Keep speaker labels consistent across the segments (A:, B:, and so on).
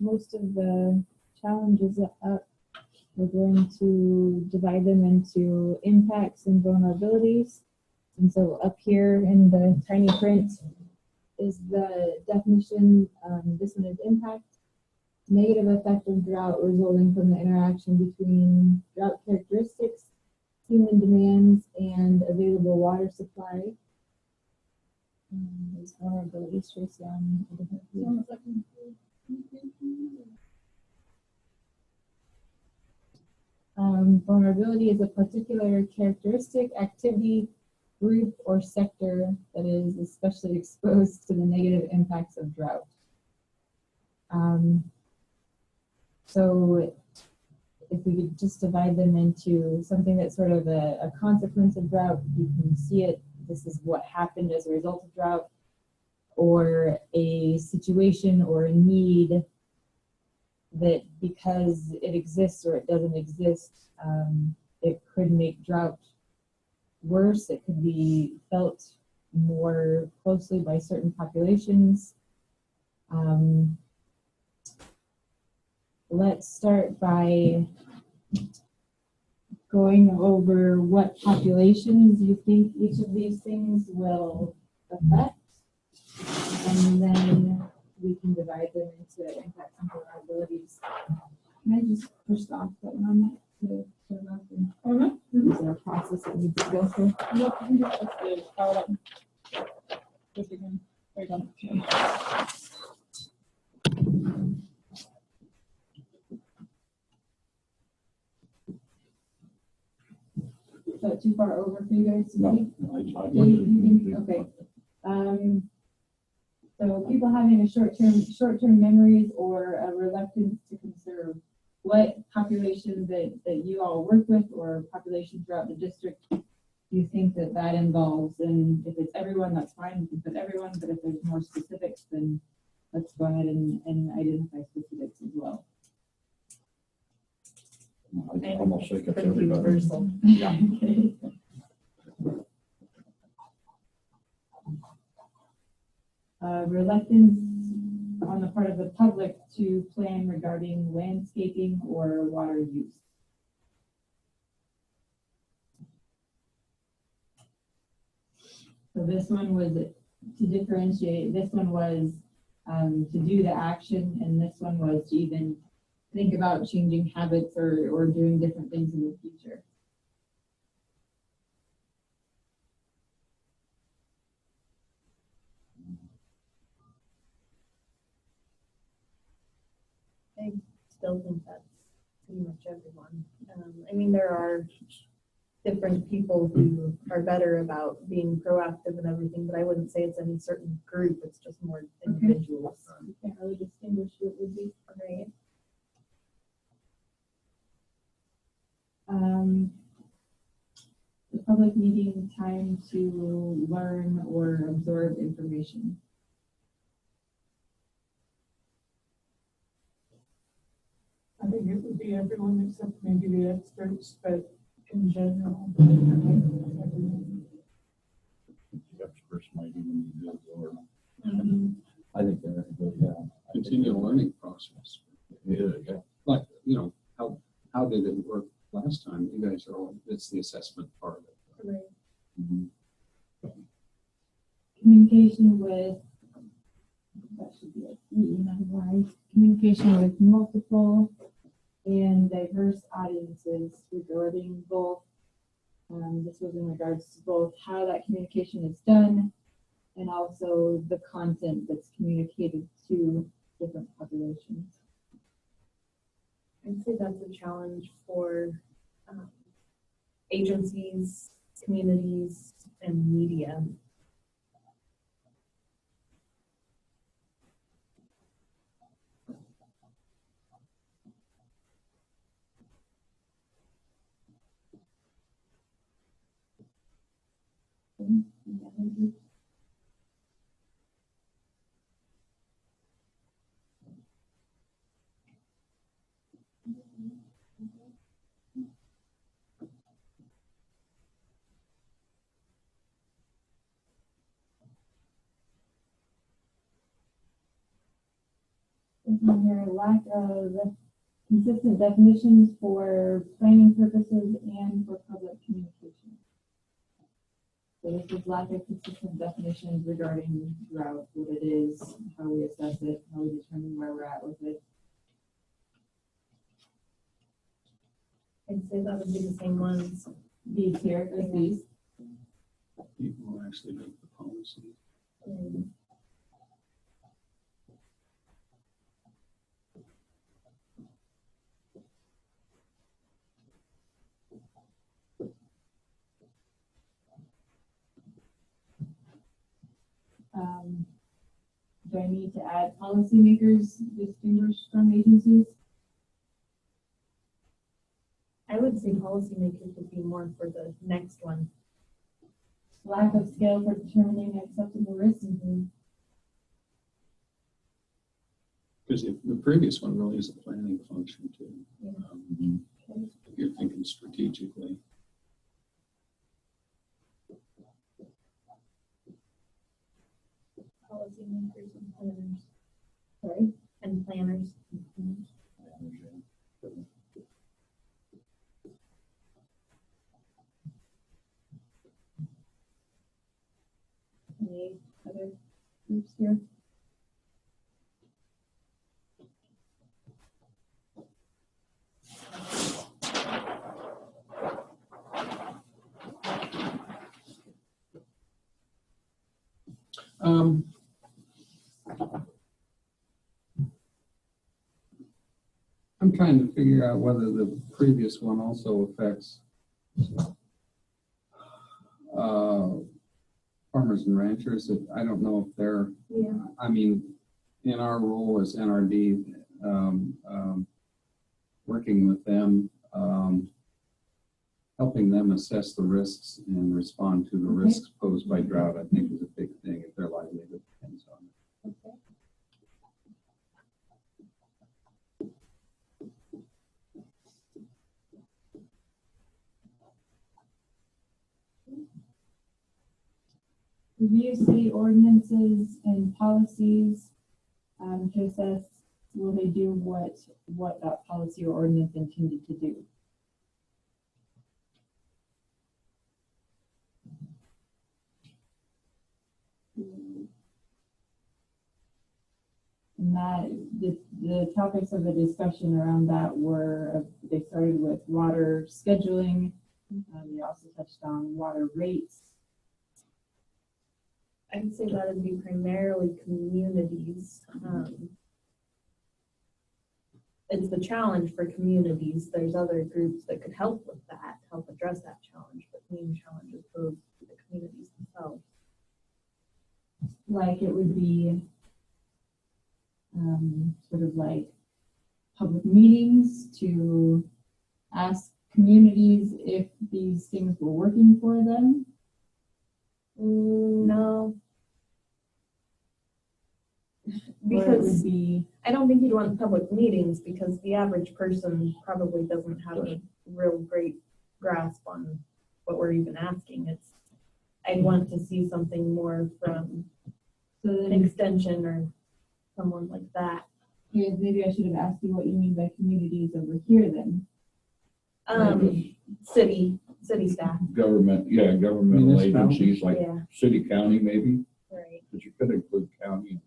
A: most of the challenges up. We're going to divide them into impacts and vulnerabilities. And so up here in the tiny print is the definition. This one is impact. Negative effect of drought resulting from the interaction between drought characteristics, human demands, and available water supply. There's vulnerabilities traced down. Vulnerability is a particular characteristic, activity, group, or sector that is especially exposed to the negative impacts of drought. So if we could just divide them into something that's sort of a consequence of drought, you can see it, this is what happened as a result of drought, or a situation or a need that because it exists or it doesn't exist, it could make drought worse. It could be felt more closely by certain populations. Let's start by going over what populations you think each of these things will affect, and then we can divide them into impacts and vulnerabilities. Can I just push the off button on that to turn it off? Is there a process that needs to go through? Nope, you can just power it up. Just again. There you go. Is that too far over for you guys?
B: No,
A: Okay. So people having a short-term memories or a reluctance to conserve. What populations that you all work with or populations throughout the district do you think that involves? And if it's everyone, that's fine. You can put everyone, but if there's more specifics, then let's go ahead and identify specifics as well.
B: I almost think it's everybody.
A: Yeah. Okay. Reluctance on the part of the public to plan regarding landscaping or water use. So this one was to differentiate. This one was to do the action, and this one was to even think about changing habits or doing different things in the future.
C: I still think that's pretty much everyone. I mean, there are different people who are better about being proactive and everything, but I wouldn't say it's any certain group. It's just more individuals.
A: You can't really distinguish who it would be.
C: Right.
A: The public needing time to learn or absorb information.
D: I think it would be everyone except maybe the experts, but in general,
B: The experts might even be good, or I think they're good, yeah.
E: Continual learning process.
B: Yeah.
E: Like, you know, how did it work last time? You guys are all, it's the assessment part of it.
C: Right.
E: Mm-hmm.
A: Communication with, that should be a E, not a Y. Communication with multiple and diverse audiences regarding both, this was in regards to both how that communication is done and also the content that's communicated to different populations.
C: I'd say that's a challenge for agencies, communities, and media.
A: this one here, lack of consistent definitions for planning purposes and for public communication. So this is lack of consistent definitions regarding drought, what it is, how we assess it, how we determine where we're at with it.
C: I'd say that would be the same ones.
A: These here, or these.
E: People who actually make the policy.
A: Do I need to add policymakers distinguished from agencies?
C: I would say policymakers would be more for the next one.
A: Lack of scale for determining acceptable risks.
E: Because the previous one really is a planning function too.
C: Yeah.
E: If you're thinking strategically.
C: Policymakers and planners.
A: Sorry?
C: And planners.
A: Any other groups here?
E: I'm trying to figure out whether the previous one also affects farmers and ranchers. I don't know if they're,
C: Yeah.
E: I mean, in our role as NRD, working with them, helping them assess the risks and respond to the
A: Okay.
E: risks posed by drought, I think is a big thing if their livelihood depends on it.
A: Okay. Review city ordinances and policies to assess will they do what that policy or ordinance intended to do. And that the topics of the discussion around that were they started with water scheduling. We also touched on water rates.
C: I'd say that would be primarily communities. It's the challenge for communities. There's other groups that could help with that, help address that challenge, but main challenge is posed to the communities themselves.
A: Like it would be sort of like public meetings to ask communities if these things were working for them.
C: No.
A: Or it
C: Because
A: would be
C: I don't think you'd want public meetings because the average person probably doesn't have a real great grasp on what we're even asking. I'd want to see something more from
A: so
C: an
A: then
C: extension or someone like that.
A: maybe I should have asked you what you mean by communities over here then.
C: City staff.
B: Governmental agencies like
C: Yeah,
B: city, county, maybe,
C: right.
B: because you could include county.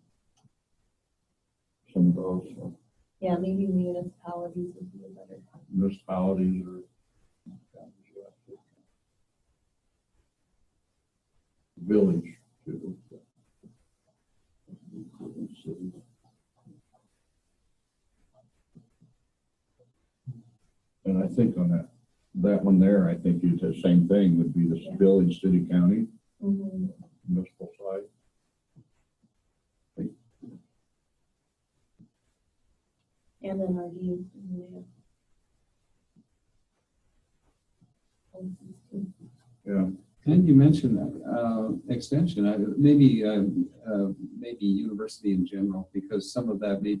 B: Some of those
C: Yeah, maybe municipalities would be a better.
B: municipalities or village too. And I think on that one there, I think it's the same thing, would be the
C: Yeah.
B: village, city, county,
C: Mm-hmm.
B: municipal side.
C: And then our views.
B: Yeah.
E: And you mentioned extension, maybe university in general, because some of that may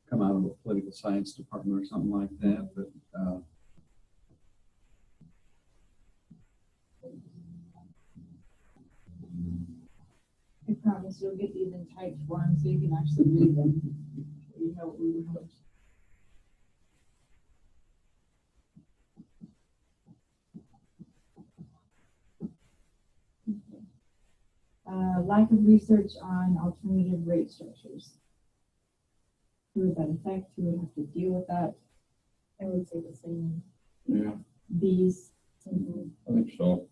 E: come out of the political science department or something like that. But
A: I promise you'll get these in typed form so you can actually read them.
D: be how we would host.
A: Lack of research on alternative rate structures. Who would that affect? Who would have to deal with that?
C: I would say the same.
B: Yeah,
A: These.
B: I think so.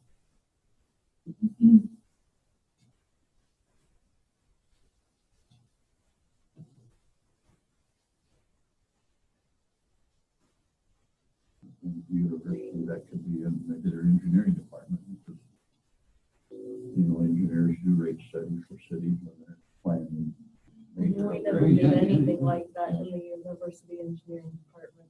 B: University, that could be in maybe their engineering department, because, you know, engineers do rate studies for cities when they're planning major
C: We never
B: upgrades.
C: did anything like that in the university engineering department.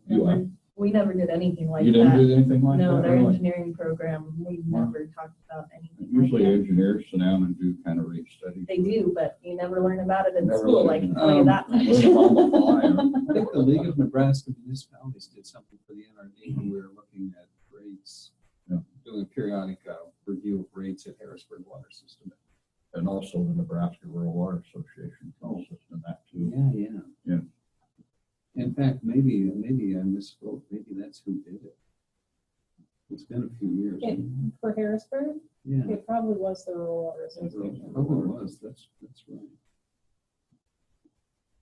B: You what?
C: We never did anything like
B: You didn't
C: that.
B: do anything like that?
C: No, their
B: really?
C: engineering program, we've
B: Wow.
C: never talked about anything
B: Usually
C: like that.
B: engineers sit down and do kind of rate studies.
C: They do, but you never learn about it in
B: Never
C: school, I
B: learn.
C: can tell you that much.
B: Learn them on the fly, huh?
E: I think the League of Nebraska Municipalities did something for the NRD when we were looking at rates,
B: Yeah.
E: doing a periodic review of rates at Harrisburg Water System.
B: And also the Nebraska Rural Water Association also in that too.
E: Yeah.
B: Yeah.
E: In fact, maybe I misspoke. Maybe that's who did it. It's been a few years.
F: For Harrisburg,
E: Yeah,
F: it probably was the Rural Water
E: it
F: Association.
E: probably was. That's right.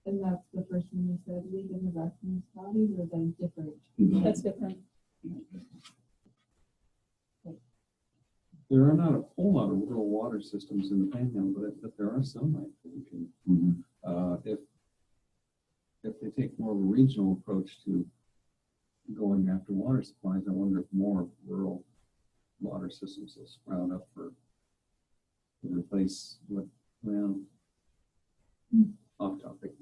A: And that's the first one you said, League of Nebraska Municipalities, or the different?
F: That's different.
E: There are not a whole lot of rural water systems in the Panhandle, but there are some, I think. And,
B: Mhm.
E: if they take more of a regional approach to going after water supplies, I wonder if more rural water systems will sprout up to replace what, well, off topic.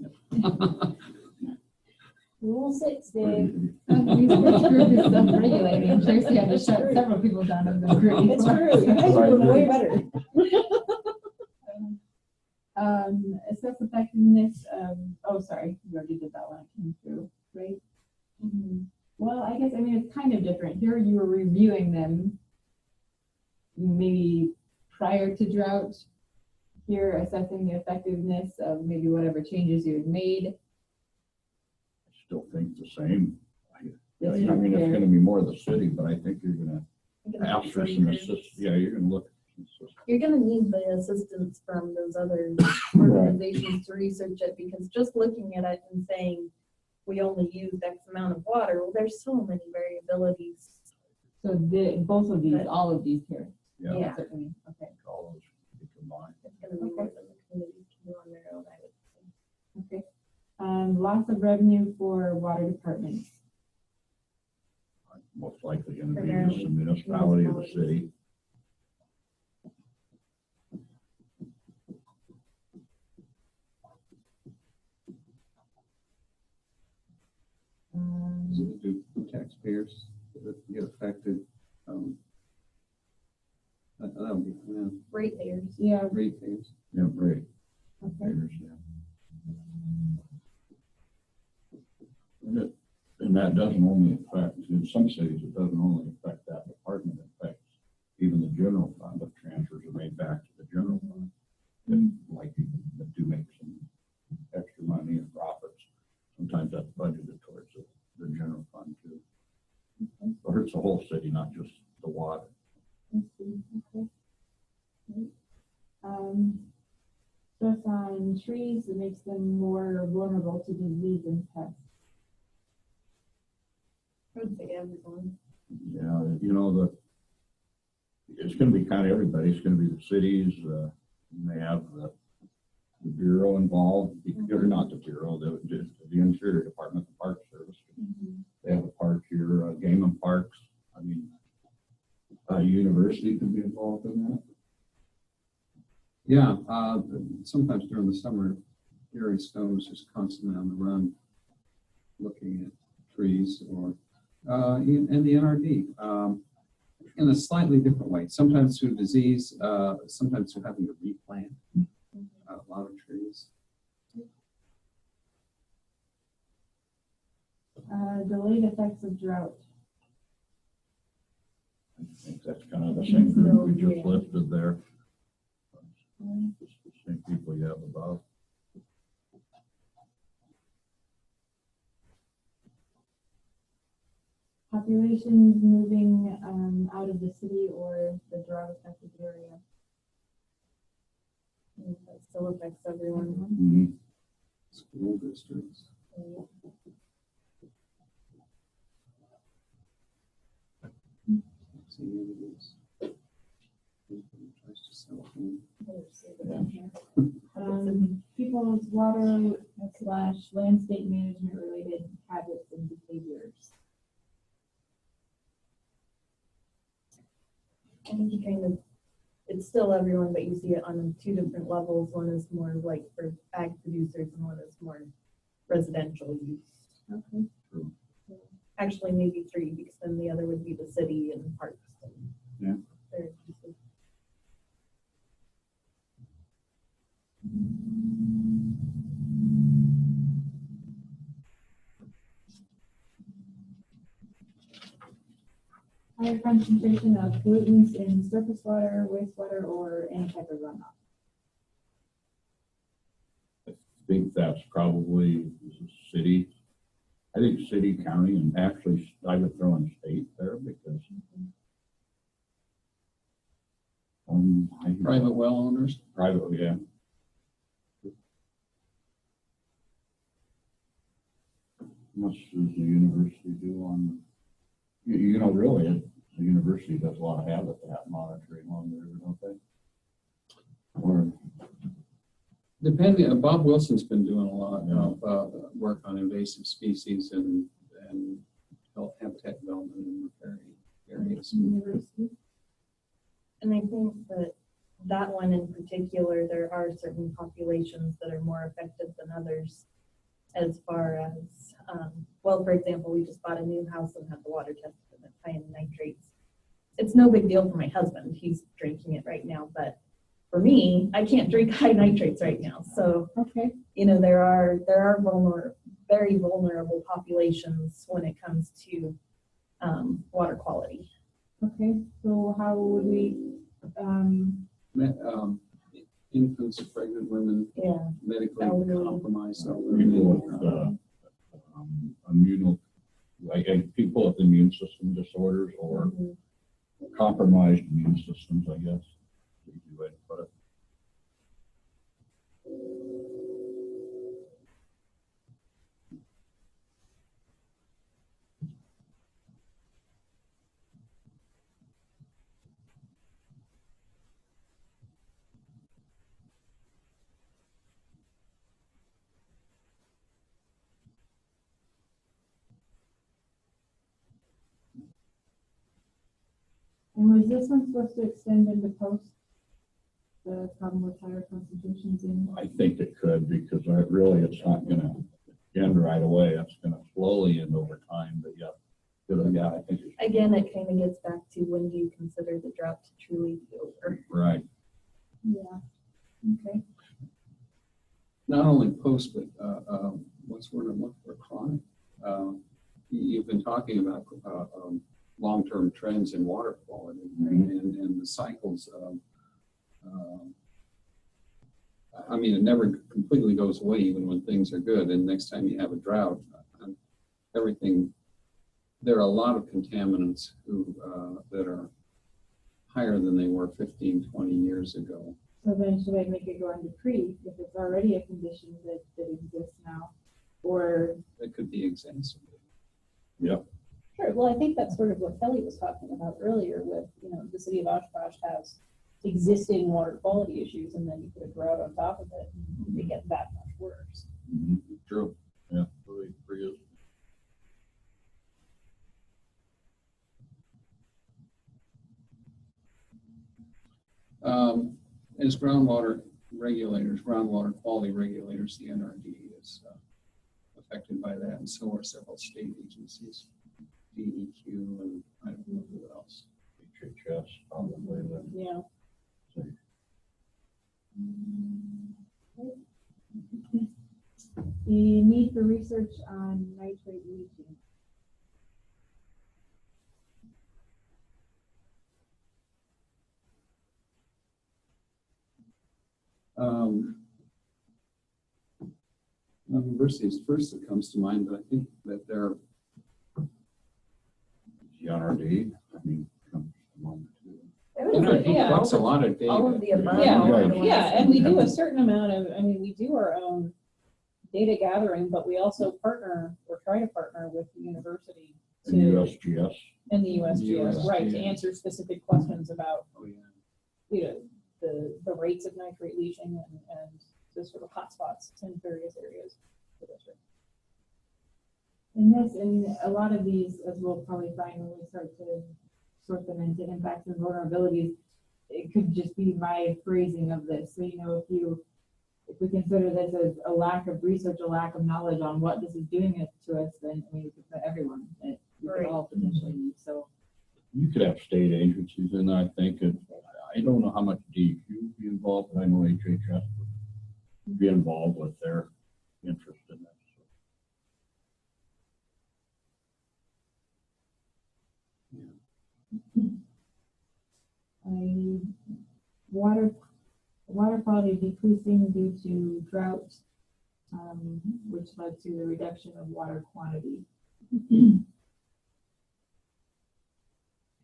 F: Rule 6,
B: Or
F: Dave.
B: you-
A: Research group is self-regulating. Tracy had to shut several people down in the group.
F: It's true. You guys are doing way better.
A: Assess effectiveness of, oh, sorry, you already did that one, it came through, right? Well, I guess, I mean, it's kind of different. Here you were reviewing them maybe prior to drought. Here, assessing the effectiveness of maybe whatever changes you had made.
B: I still think the same. I
A: That's
B: mean,
A: not
B: it's
A: fair.
B: gonna be more the city, but I think you're gonna
C: You're gonna
B: ask
C: need
B: for
C: some
B: some
C: assistance.
B: assist, yeah, you're gonna look.
C: You're gonna need the assistance from those other organizations to research it, because just looking at it and saying, we only used X amount of water, well, there's so many variabilities.
A: So both of these, all of these here.
B: Yeah,
C: Yeah.
A: Certainly, okay.
B: all those be combined.
C: It's gonna be more than the community can do on their own, I would say.
A: Okay. Loss of revenue for water departments.
B: Most likely gonna be
C: Primarily
B: just the municipality or the city.
E: Do taxpayers get affected? That would be,
C: Ratepayers.
A: Yeah,
E: ratepayers.
B: Yeah, right.
A: okay.
B: There's, yeah. And that doesn't only affect, in some cities, it doesn't only affect that department, it affects even the general fund. If transfers are made back to the general fund, if like people that do make some extra money and profits, sometimes that's budgeted towards the general fund too. It hurts the whole city, not just the water.
A: I see. Okay. Great. Stress on trees, it makes them more vulnerable to disease and pests.
C: I would say everyone.
B: Yeah, you know, it's gonna be kind of everybody. It's gonna be the cities, you may have the bureau involved, or not the bureau, the interior department, the park service. They have a park here, game and parks. I mean, university could be involved in that.
E: Yeah, sometimes during the summer, Gary Stone is just constantly on the run, looking at trees, or and the NRD in a slightly different way. Sometimes through disease, sometimes through having to replant a lot of trees.
A: Delayed effects of drought.
B: I think that's kind of the same group we just listed there. It's the same people you have above.
A: populations moving out of the city or the drought affected area.
C: And that still affects everyone.
B: Mhm.
E: School districts. Communities. Tries to sell home.
A: People's water / landscape management related habits and behaviors.
C: I think you kind of, it's still everyone, but you see it on two different levels. One is more like for ag producers and one is more residential use.
A: Okay.
B: True.
C: Actually, maybe three, because then the other would be the city and parks.
B: Yeah.
C: Their uses.
A: Higher concentration of pollutants in surface water, wastewater, or any type of runoff.
B: I think that's probably city. I think city, county, and actually I would throw in state there because
E: Private well owners.
B: private, yeah. How much does the university do on, you know, really, the university does a lot of habitat monitoring on there, don't they? Or,
E: Depending, Bob Wilson's been doing a lot of work on invasive species and health habitat development in riparian areas.
A: University.
C: And I think that that one in particular, there are certain populations that are more affected than others as far as, well, for example, we just bought a new house and had the water tested and it's high in nitrates. It's no big deal for my husband. He's drinking it right now, but for me, I can't drink high nitrates right now. So,
A: Okay.
C: you know, there are very vulnerable populations when it comes to water quality.
A: Okay. So how would we,
E: Infants, pregnant women,
C: Yeah.
E: medically
C: Elderly.
E: compromised.
B: people with people with immune system disorders or
C: Mhm.
B: compromised immune systems, I guess. Easy way to put it.
A: and was this one supposed to extend into post the problem with higher concentrations in?
B: I think it could because it's not gonna end right away. It's gonna slowly end over time, but yeah. I think it's
C: Again, it kind of gets back to when do you consider the drought to truly be over?
B: right.
A: Yeah. Okay.
E: Not only post, but what's the word I'm looking for? Chronic. You've been talking about long-term trends in water quality and the cycles. I mean, it never completely goes away, even when things are good. And next time you have a drought, everything. There are a lot of contaminants that are higher than they were 15, 20 years ago.
A: So then should I make it go into pre if it's already a condition that exists now? Or
E: That could be exacerbated.
B: Yep.
F: Sure, well, I think that's sort of what Kelly was talking about earlier with, the city of Oshkosh has existing water quality issues, and then you put a drought on top of it, and they get that much worse.
B: Mm-hmm. True. Yeah. Really is.
E: As groundwater quality regulators, the NRD is affected by that, and so are several state agencies, DEQ, and I don't know who else.
B: HHS probably.
F: Yeah.
A: the need for research on nitrate leaching.
E: University is first that comes to mind, but I think that
B: The NRD, I mean, comes along too.
C: I would say
F: Yeah.
E: That's a lot of data.
C: all of the above.
F: Yeah,
C: all of the
F: yeah,
C: ones
F: and we
C: that-
F: do a certain amount of, I mean, we do our own data gathering, but we also partner or try to partner with the university
B: And
F: to,
B: USGS,
F: and the USGS, right, to
E: USGS.
F: answer specific questions about,
E: Oh, yeah.
F: you know, the rates of nitrate leaching and the sort of hotspots in various areas of the district.
A: And this, and a lot of these, as we'll probably find when we start to sort them into impacts and vulnerabilities, it could just be my phrasing of this. So, you know, if we consider this as a lack of research, a lack of knowledge on what this is doing to us, then I mean, we could put everyone, we could
C: Right.
A: all potentially use. So,
B: you could have state agencies in, I think, and I don't know how much DEQ would be involved, but I know HHS would be involved with their interest in this.
A: water quality decreasing due to drought, which led to the reduction of water quantity.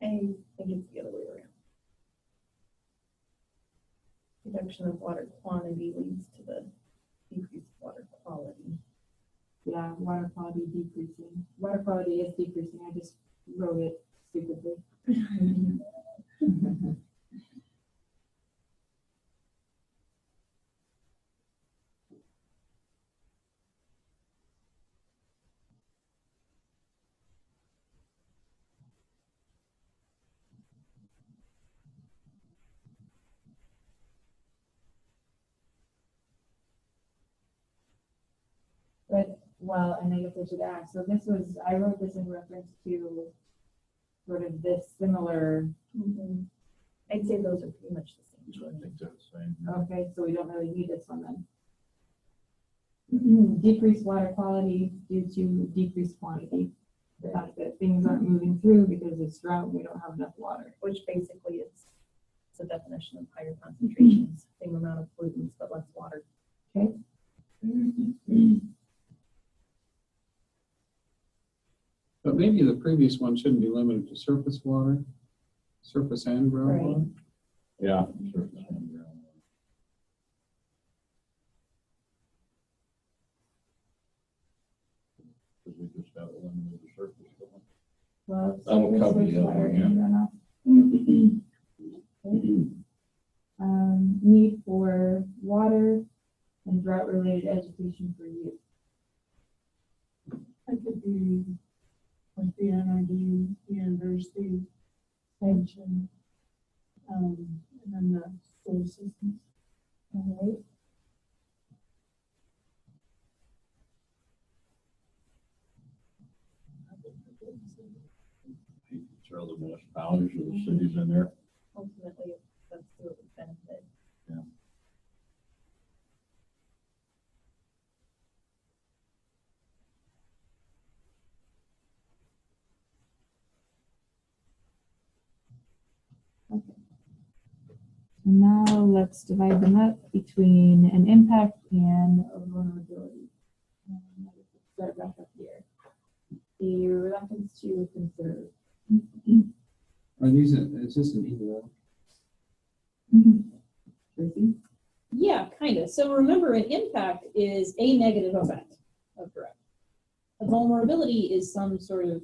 C: I think it's the other way around. Reduction of water quantity leads to the decreased water quality.
A: Yeah, water quality decreasing. Water quality is decreasing. I just wrote it stupidly. But, well, and I guess I should ask, so this was, I wrote this in reference to sort of this similar,
C: I'd say those are pretty much the
B: So I
C: same.
B: think they're the same.
A: okay, so we don't really need this one then. Decreased water quality due to decreased quantity. The fact that things aren't moving through because it's drought, we don't have enough water.
C: Which basically is the definition of higher concentrations, same amount of pollutants, but less water.
A: Okay.
E: But maybe the previous one shouldn't be limited to surface water, surface and groundwater.
B: Yeah. Surface and groundwater. Because we just have eliminated the surface.
A: Well,
B: That'll
A: surface,
B: cover the other
A: wastewater,
B: one,
A: and runoff. Need for water and drought-related education for youth.
D: That could be like the NRD, the university, pension, and then the school systems.
A: All right.
B: Throw the municipalities or the cities in there.
C: Ultimately, that's who it would benefit.
A: And now let's divide them up between an impact and a vulnerability. Let's start back up here. The reluctance to conserve.
E: Are these, is this an either?
A: Tracy?
F: Yeah, kind of. So remember, an impact is a negative effect of drought. A vulnerability is some sort of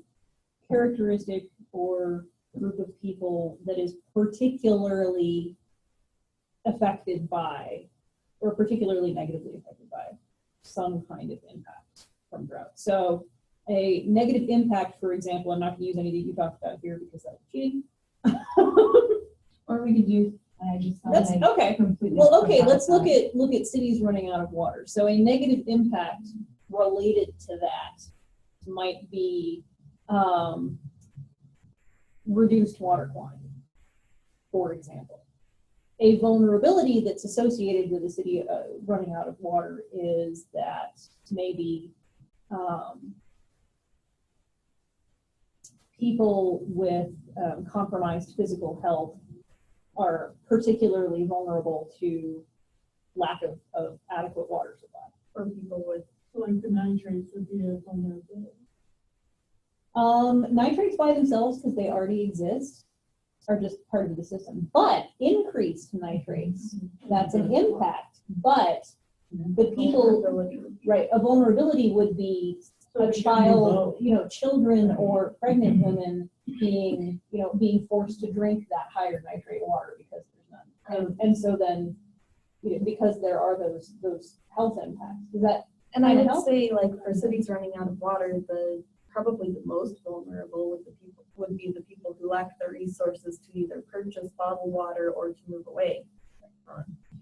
F: characteristic or group of people that is particularly affected by, or particularly negatively affected by, some kind of impact from drought. So a negative impact, for example, I'm not going to use any that you talked about here because that's cheating.
A: Or we could do, I just thought
F: That's
A: I'd
F: okay.
A: completely
F: Well, okay,
A: forgot
F: let's look
A: that.
F: at cities running out of water. So a negative impact related to that might be reduced water quantity, for example. A vulnerability that's associated with the city running out of water is that maybe people with compromised physical health are particularly vulnerable to lack of adequate water supply.
C: Or people with,
D: So like the nitrates would be a vulnerability.
F: Nitrates by themselves, because they already exist, are just part of the system. But increased nitrates, that's an impact. But the people, right, a vulnerability would be a child, children or pregnant women being, being forced to drink that higher nitrate water because there's none. And so then, because there are those health impacts. Does that
C: And I
F: kinda
C: would
F: help?
C: say, like, for cities running out of water, probably the most vulnerable would be the people who lack the resources to either purchase bottled water or to move away.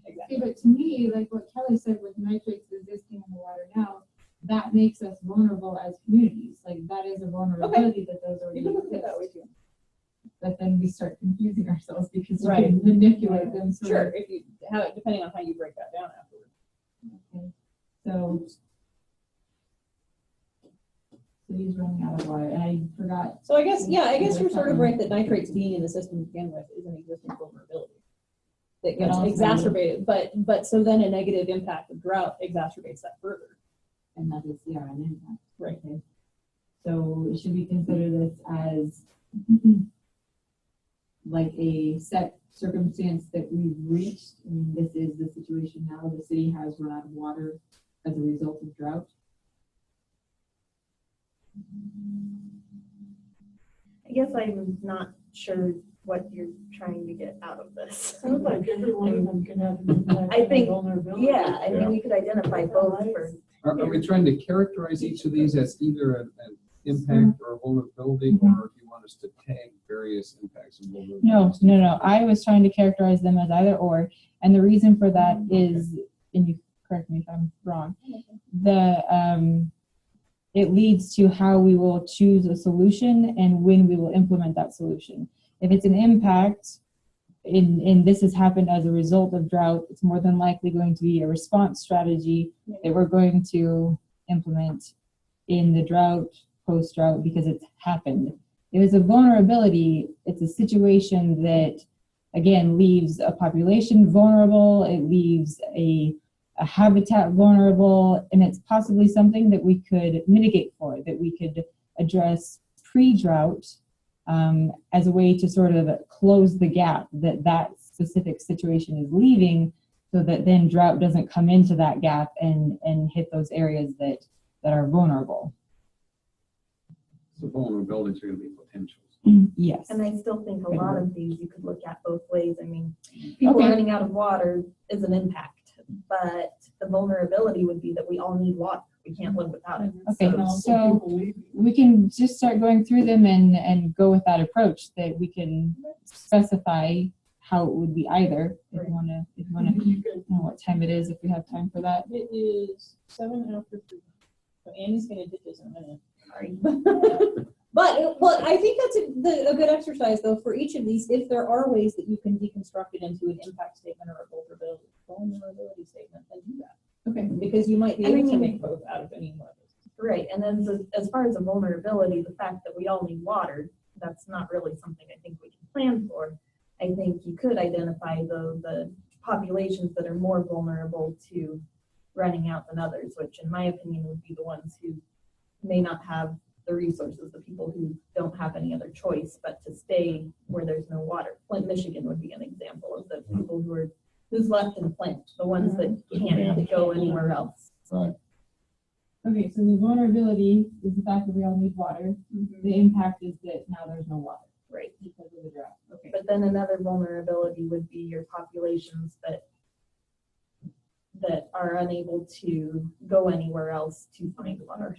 F: Exactly.
A: Okay, but to me, like what Kelly said, with nitrates existing in the water now, that makes us vulnerable as communities. Like that is a vulnerability that those already
F: You can look at it that way
A: exist.
F: too.
A: But then we start confusing ourselves because you
F: Right.
A: can manipulate them.
F: Sure, if you depending on how you break that down afterwards.
A: Okay. So cities running out of water, and I forgot.
F: So I guess you're sort of right that nitrates being in the system to begin with is an existing vulnerability that gets
A: also-
F: exacerbated. But so then a negative impact of drought exacerbates that further.
A: And that is, yeah, an impact.
F: Right.
A: Okay. So should we consider this as like a set circumstance that we've reached? I mean, this is the situation now. The city has run out of water as a result of drought.
C: I guess I'm not sure what you're trying to get out of this.
D: Sounds like every one of them can have an impact.
C: I think-
D: on vulnerability.
C: Yeah, I mean, we could identify both for,
E: Are we trying to characterize each of these as either an impact or a vulnerability, or do you want us to tag various impacts and vulnerabilities?
A: No. I was trying to characterize them as either or. And the reason for that is, and you correct me if I'm wrong, it leads to how we will choose a solution and when we will implement that solution. If it's an impact, and this has happened as a result of drought, it's more than likely going to be a response strategy that we're going to implement in the drought, post-drought, because it's happened. If it's a vulnerability, it's a situation that, again, leaves a population vulnerable, it leaves a habitat vulnerable, and it's possibly something that we could mitigate for, that we could address pre-drought as a way to sort of close the gap that specific situation is leaving, so that then drought doesn't come into that gap and hit those areas that are vulnerable.
E: So vulnerabilities are going to be potentials.
A: Yes.
C: and I still think a lot of these you could look at both ways. I mean, people running out of water is an impact, but the vulnerability would be that we all need water. We can't live without it.
A: Okay,
C: So-
A: so we can just start going through them and go with that approach, that we can specify how it would be either, if you wanna know what time it is, if we have time for that.
F: It is 7 after 3. So Annie's gonna do this in a minute.
C: Sorry.
F: But I think that's a good exercise though for each of these. If there are ways that you can deconstruct it into an impact statement or a vulnerability statement, then do that. Okay, because you might be
C: And I
F: able to
C: mean-
F: make both out of any one of those.
C: Right, and then as far as a vulnerability, the fact that we all need water, that's not really something I think we can plan for. I think you could identify the populations that are more vulnerable to running out than others, which in my opinion would be the ones who may not have the resources, the people who don't have any other choice but to stay where there's no water. Flint, Michigan would be an example of the people who's left in Flint, the ones that can't go anywhere else.
B: Right.
A: Okay, so the vulnerability is the fact that we all need water. The impact is that now there's no water
C: Right.
A: because of the drought. Okay.
C: But then another vulnerability would be your populations that are unable to go anywhere else to find water.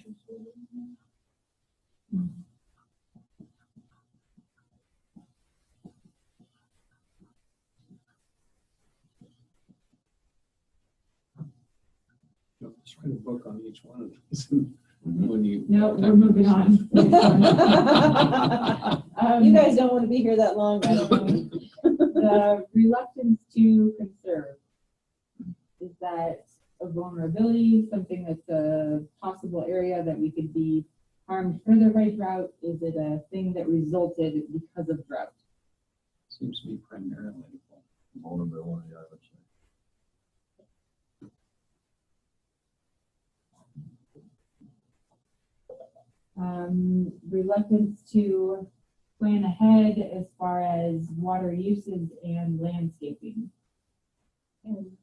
E: Let's write a book on each one of these. When you
A: No, we're moving on.
F: You guys don't want to be here that long. I don't know.
A: The reluctance to conserve. Is that a vulnerability, something that's a possible area that we could be harmed further by drought? Is it a thing that resulted because of drought?
E: Seems to be primarily
B: Vulnerability, I would say.
A: Reluctance to plan ahead as far as water uses and landscaping.
C: And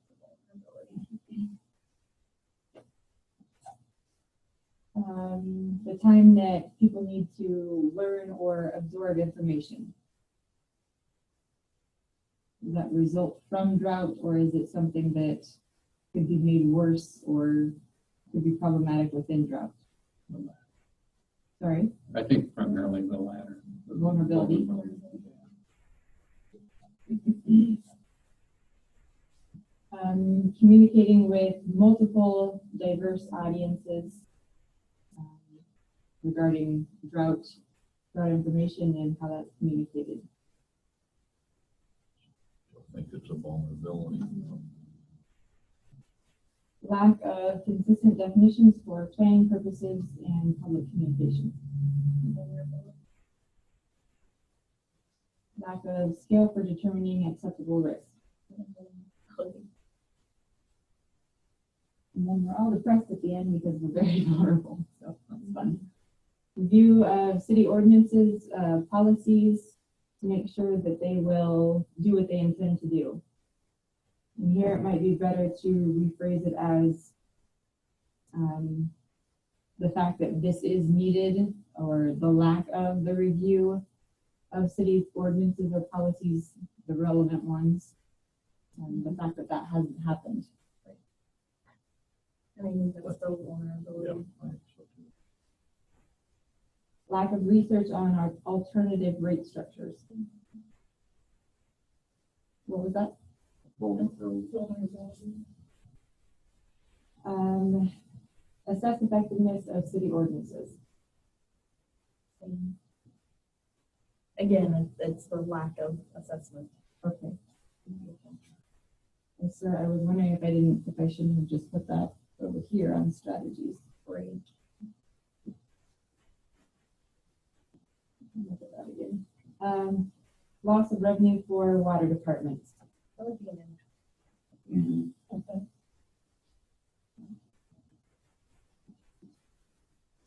A: The time that people need to learn or absorb information. Does that result from drought, or is it something that could be made worse or could be problematic within drought? Sorry,
E: I think primarily the latter.
A: vulnerability. Communicating with multiple diverse audiences regarding drought information and how that's communicated.
B: I think it's a vulnerability.
A: Lack of consistent definitions for planning purposes and public communication. Lack of scale for determining acceptable risk. And then we're all depressed at the end because we're very vulnerable, so that's fun. Review of city ordinances, policies to make sure that they will do what they intend to do. And here it might be better to rephrase it as the fact that this is needed, or the lack of the review of city ordinances or policies, the relevant ones, and the fact that that hasn't happened.
C: I think that's still vulnerability.
B: Yeah, I think so too.
A: Lack of research on our alternative rate structures. What was that? Assess effectiveness of city ordinances.
C: Again, it's the lack of assessment.
A: Okay. And so I was wondering if I shouldn't have just put that over here on strategies.
C: Right.
A: Look at that again. Loss of revenue for water departments.
C: That would be an impact.
B: Mhm.
A: Okay.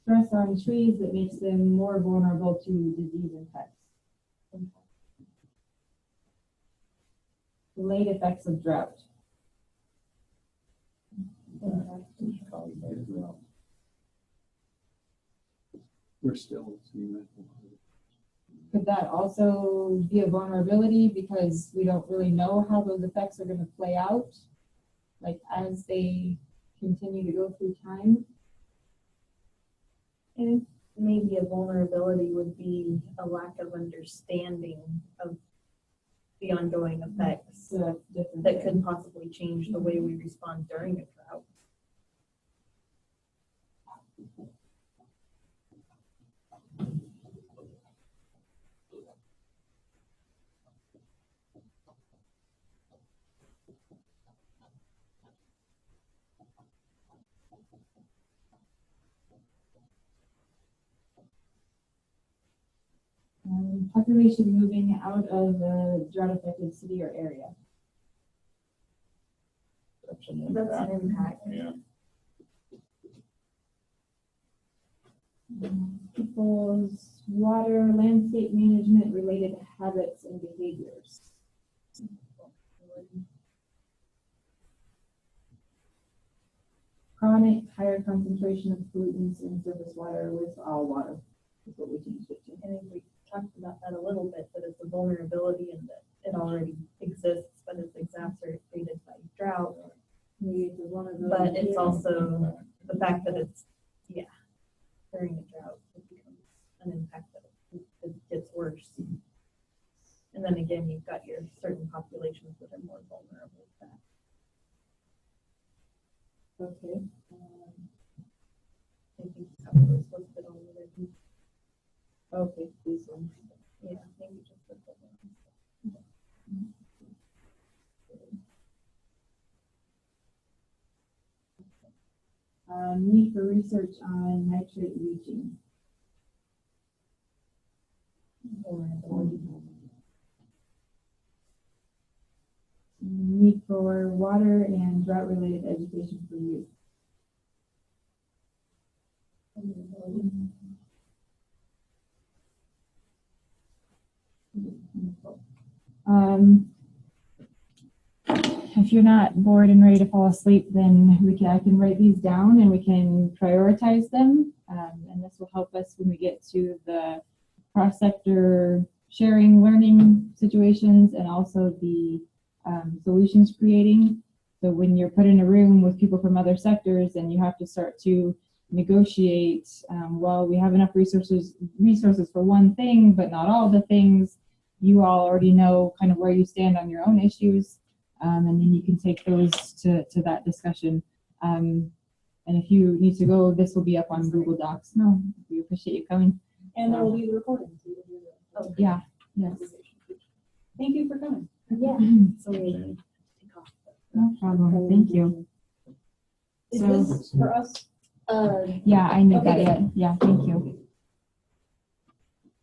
A: Stress on trees that makes them more vulnerable to disease and pests. Delayed effects of drought.
E: We're still seeing that.
A: Could that also be a vulnerability because we don't really know how those effects are going to play out, like as they continue to go through time?
C: And maybe a vulnerability would be a lack of understanding of the ongoing effects
A: So that's different.
C: that could possibly change the way we respond during a drought.
A: Population moving out of the drought-affected city or area.
B: That's an
C: That's an
B: impact.
C: impact.
B: Yeah.
A: People's water, landscape management related habits and behaviors. Chronic higher concentration of pollutants in surface water with all water is what we changed it to.
C: I think we talked about that a little bit, that it's a vulnerability and that it already exists, but it's exacerbated by drought. But it's also the fact that it's, during a drought, it becomes an impact that it gets worse. And then again, you've got your certain populations that are more vulnerable to that.
A: Okay.
C: I think some of those listed on the
A: Okay, these ones.
C: yeah, maybe just the ones.
A: Need for research on nitrate leaching. Need for water and drought-related education for youth. If you're not bored and ready to fall asleep, then I can write these down and we can prioritize them. And this will help us when we get to the cross-sector sharing learning situations and also the solutions creating. So when you're put in a room with people from other sectors and you have to start to negotiate, well, we have enough resources for one thing, but not all the things. You all already know kind of where you stand on your own issues. And then you can take those to that discussion. And if you need to go, this will be up on Google Docs. No, we appreciate you coming.
F: And there will be the recording. So you can do the
A: Yeah, yes.
F: Thank you for coming.
C: Yeah. So we take off.
A: No problem. Thank you.
F: Is
A: So-
F: this for us?
A: Yeah, I knew
F: Okay,
A: that
F: good.
A: yet. Yeah, thank you.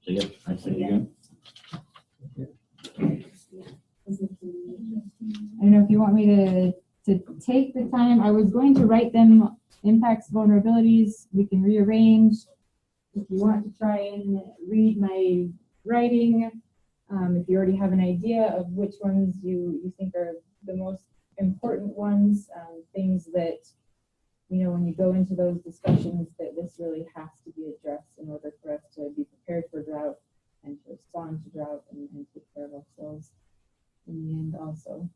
B: So, yeah, I say it again.
A: I don't know if you want me to take the time. I was going to write them impacts, vulnerabilities. We can rearrange. If you want to try and read my writing, if you already have an idea of which ones you think are the most important ones, things that, you know, when you go into those discussions, that this really has to be addressed in order for us to be prepared for drought and to respond to drought and take care of ourselves in the end also.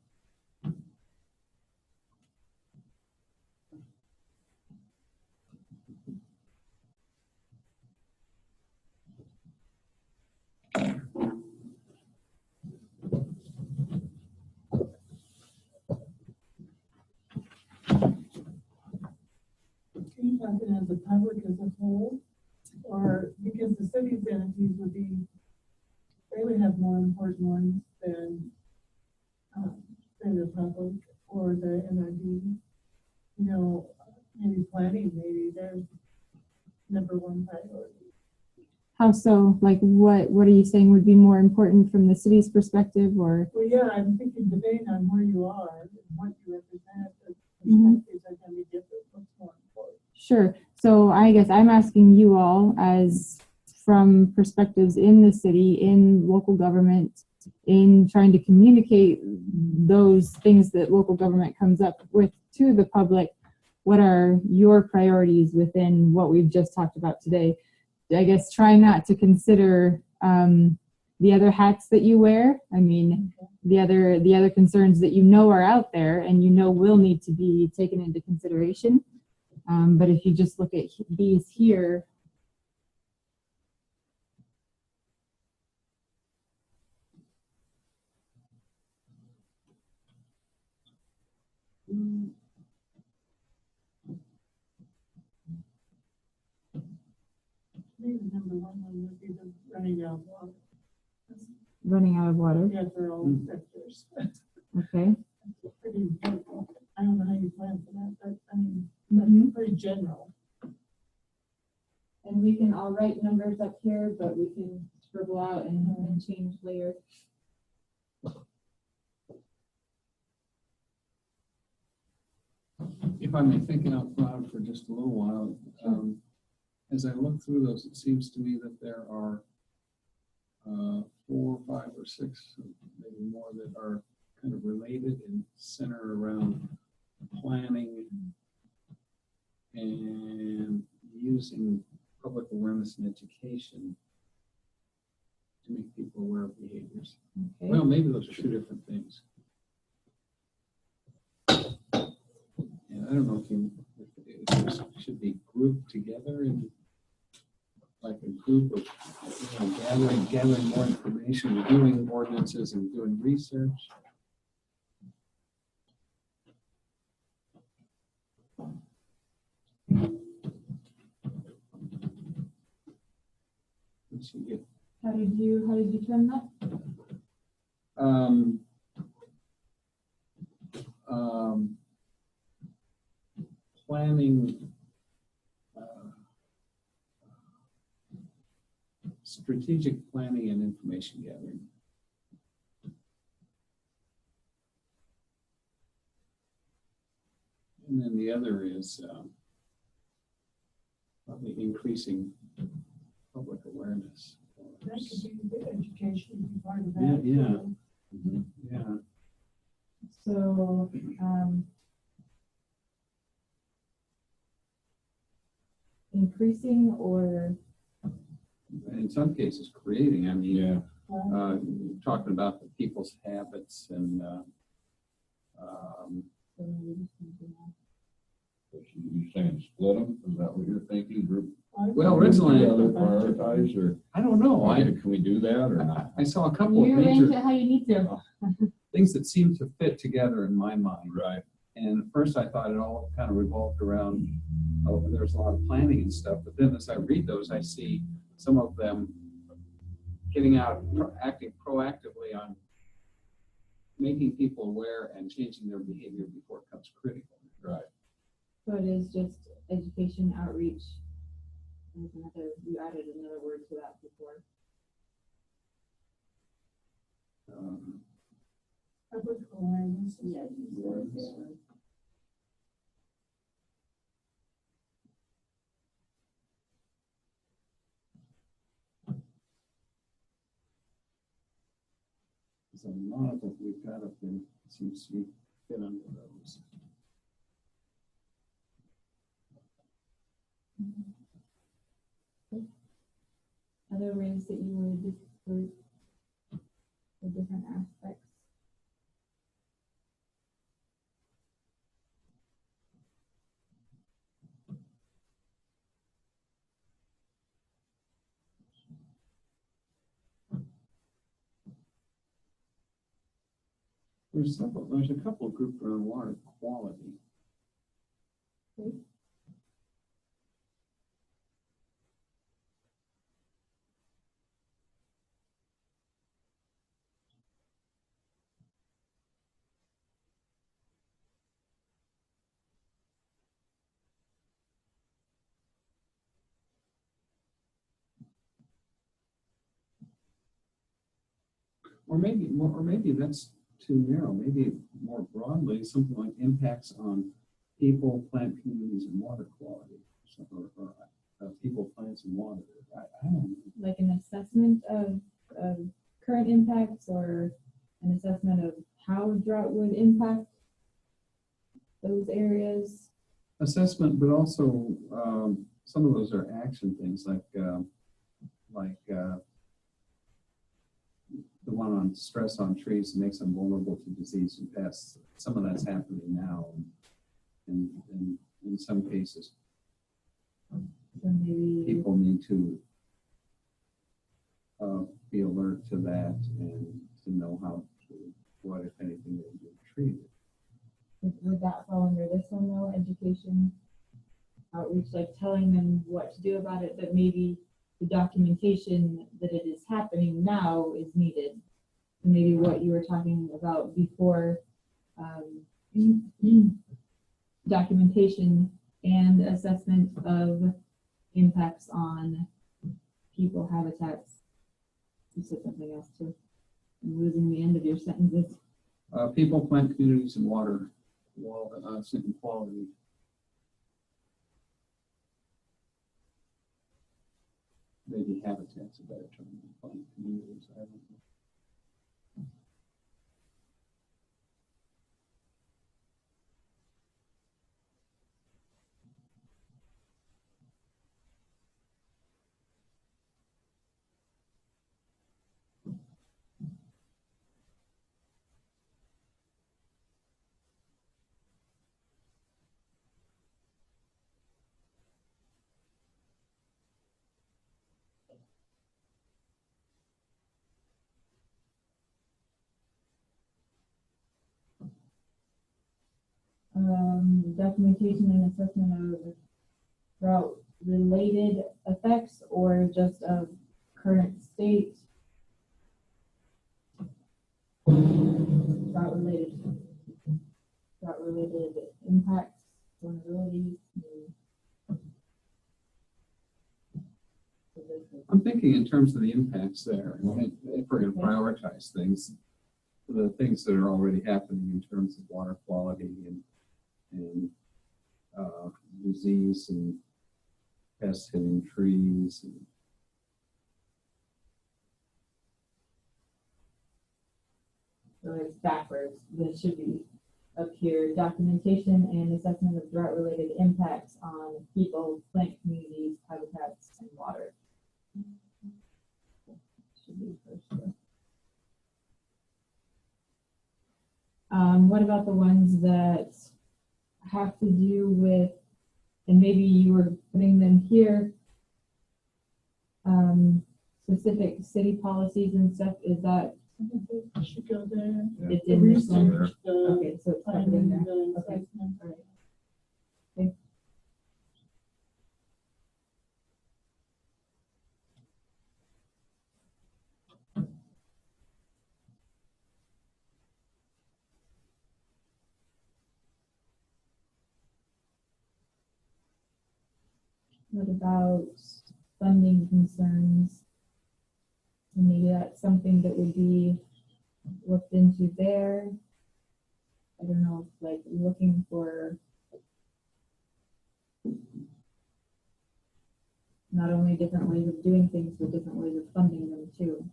D: Are you talking as a public as a whole? Or because the city's entities would be, they would have more important ones than the public or the NRD. You know, maybe planning, maybe their number one priority.
A: How so? Like what are you saying would be more important from the city's perspective or?
D: Well, yeah, I'm thinking depending on where you are and what you represent, the
A: Mhm.
D: perspectives are going to be different. What's more important?
A: Sure. So I guess I'm asking you all as from perspectives in the city, in local government, in trying to communicate those things that local government comes up with to the public. What are your priorities within what we've just talked about today? I guess try not to consider the other hats that you wear. I mean, the other concerns that you know are out there and you know will need to be taken into consideration. But if you just look at these here,
D: Maybe the number one would be the running out of water.
A: running out of water.
D: Yeah, for all sectors.
A: Okay.
D: Pretty important. I don't know how you plan for that, but I mean,
A: Mhm.
D: that's pretty general.
A: And we can, I'll write numbers up here, but we can scribble out and change later.
E: If I may think out loud for just a little while, as I look through those, it seems to me that there are 4, 5, or 6, maybe more that are kind of related and center around planning and using public awareness and education to make people aware of behaviors.
A: Okay.
E: Well, maybe those are 2 different things. And I don't know if those should be grouped together in like a group of, gathering more information, reviewing ordinances and doing research. Once you get
A: How did you term that?
E: um, planning, strategic planning and information gathering. And then the other is probably increasing public awareness.
D: That could be the education be part of that.
E: Yeah, yeah. Yeah.
A: So, increasing or,
E: In some cases, creating, I mean,
B: Yeah,
E: talking about the people's habits and,
B: you saying split them? Is that what you're thinking? Group
E: well, originally,
B: together, prioritize, or
E: I don't know,
B: can we do that or not?
E: I saw a couple of
A: you arrange
E: major
A: it how you need to.
E: things that seemed to fit together in my mind.
B: Right.
E: And at first I thought it all kind of revolved around, oh, there's a lot of planning and stuff. But then as I read those, I see some of them getting out, acting proactively on making people aware and changing their behavior before it becomes critical.
B: Right.
A: So it is just education outreach. There's another, you added another word to that before.
D: Public awareness.
A: Yeah.
E: There's a lot of what we've got up there seems to be fit under those.
A: Other ways that you would group the different aspects.
E: There's a couple of groups around water quality. Or maybe that's too narrow. Maybe more broadly, something like impacts on people, plant communities, and water quality, or people, plants, and water. I don't know.
A: Like an assessment of current impacts or an assessment of how drought would impact those areas.
E: Assessment, but also some of those are action things like the one on stress on trees makes them vulnerable to disease and pests. Some of that's happening now, and in some cases,
A: So maybe
E: people need to be alert to that and to know how to, what if anything they do to treat it.
A: would that fall under this one though? Education, outreach, like telling them what to do about it, but maybe the documentation that it is happening now is needed. And maybe what you were talking about before, documentation and assessment of impacts on people, habitats. You said something else too. I'm losing the end of your sentences.
E: People, plant communities, and water quality. Maybe habitat's a better term than plant communities. I don't know.
A: Documentation and assessment of drought related effects or just of current state. Drought related impacts, vulnerabilities.
E: I'm thinking in terms of the impacts there, and if we're going to prioritize things, the things that are already happening in terms of water quality and disease and pests hitting trees.
A: So it's backwards. This should be up here. Documentation and assessment of drought-related impacts on people, plant communities, habitats, and water. Should be first. What about the ones that have to do with, and maybe you were putting them here, specific city policies and stuff? Is that
D: Should go there.
A: it's
D: The
A: in this one?
D: research, the
A: Okay, so it's covered in
D: planning,
A: there.
D: the
A: Okay.
D: assessment.
A: All right. Okay. What about funding concerns? And maybe that's something that would be looked into there. I don't know, like looking for not only different ways of doing things, but different ways of funding them too.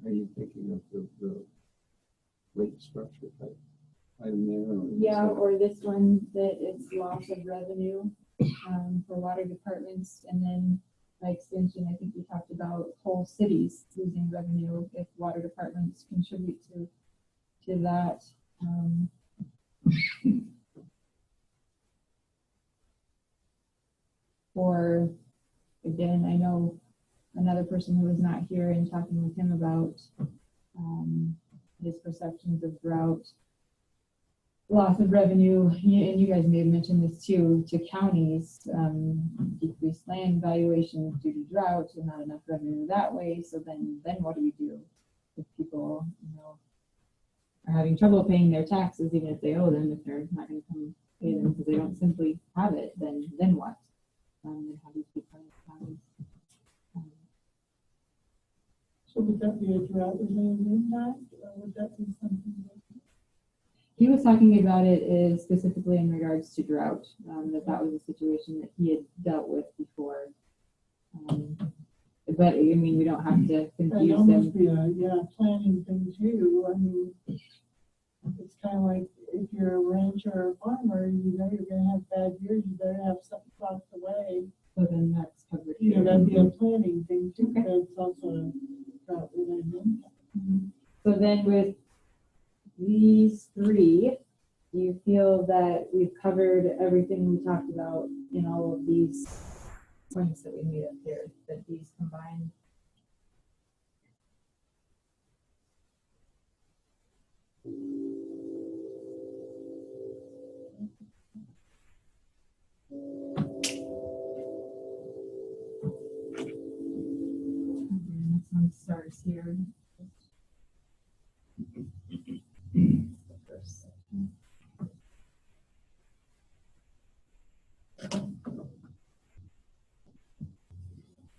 E: Are you thinking of the rate structure type item there? Or is
A: Yeah,
E: that-
A: or this one that it's loss of revenue for water departments, and then by extension, I think we talked about whole cities losing revenue if water departments contribute to that. Or again, I know another person who was not here and talking with him about his perceptions of drought, loss of revenue, and you guys may have mentioned this too, to counties, decreased land valuations due to drought and not enough revenue that way. So then what do we do if people, are having trouble paying their taxes, even if they owe them, if they're not going to come pay them because they don't simply have it, then what? And how do you keep running counties?
D: So would that be a drought related impact, or would that be something different?
A: He was talking about it is specifically in regards to drought, that was a situation that he had dealt with before. But I mean, we don't have to
D: That'd
A: confuse
D: almost
A: them.
D: be a planning thing too. I mean, it's kind of like if you're a rancher or a farmer, you know you're gonna have bad years, you better have something tucked away.
A: So then that's covered
D: You know,
A: here.
D: that'd be a planning thing too,
A: Okay.
D: but it's also a drought related impact.
A: So then with these three, do you feel that we've covered everything we talked about in all of these points that we made up here, that these combined? This one starts here. The first section.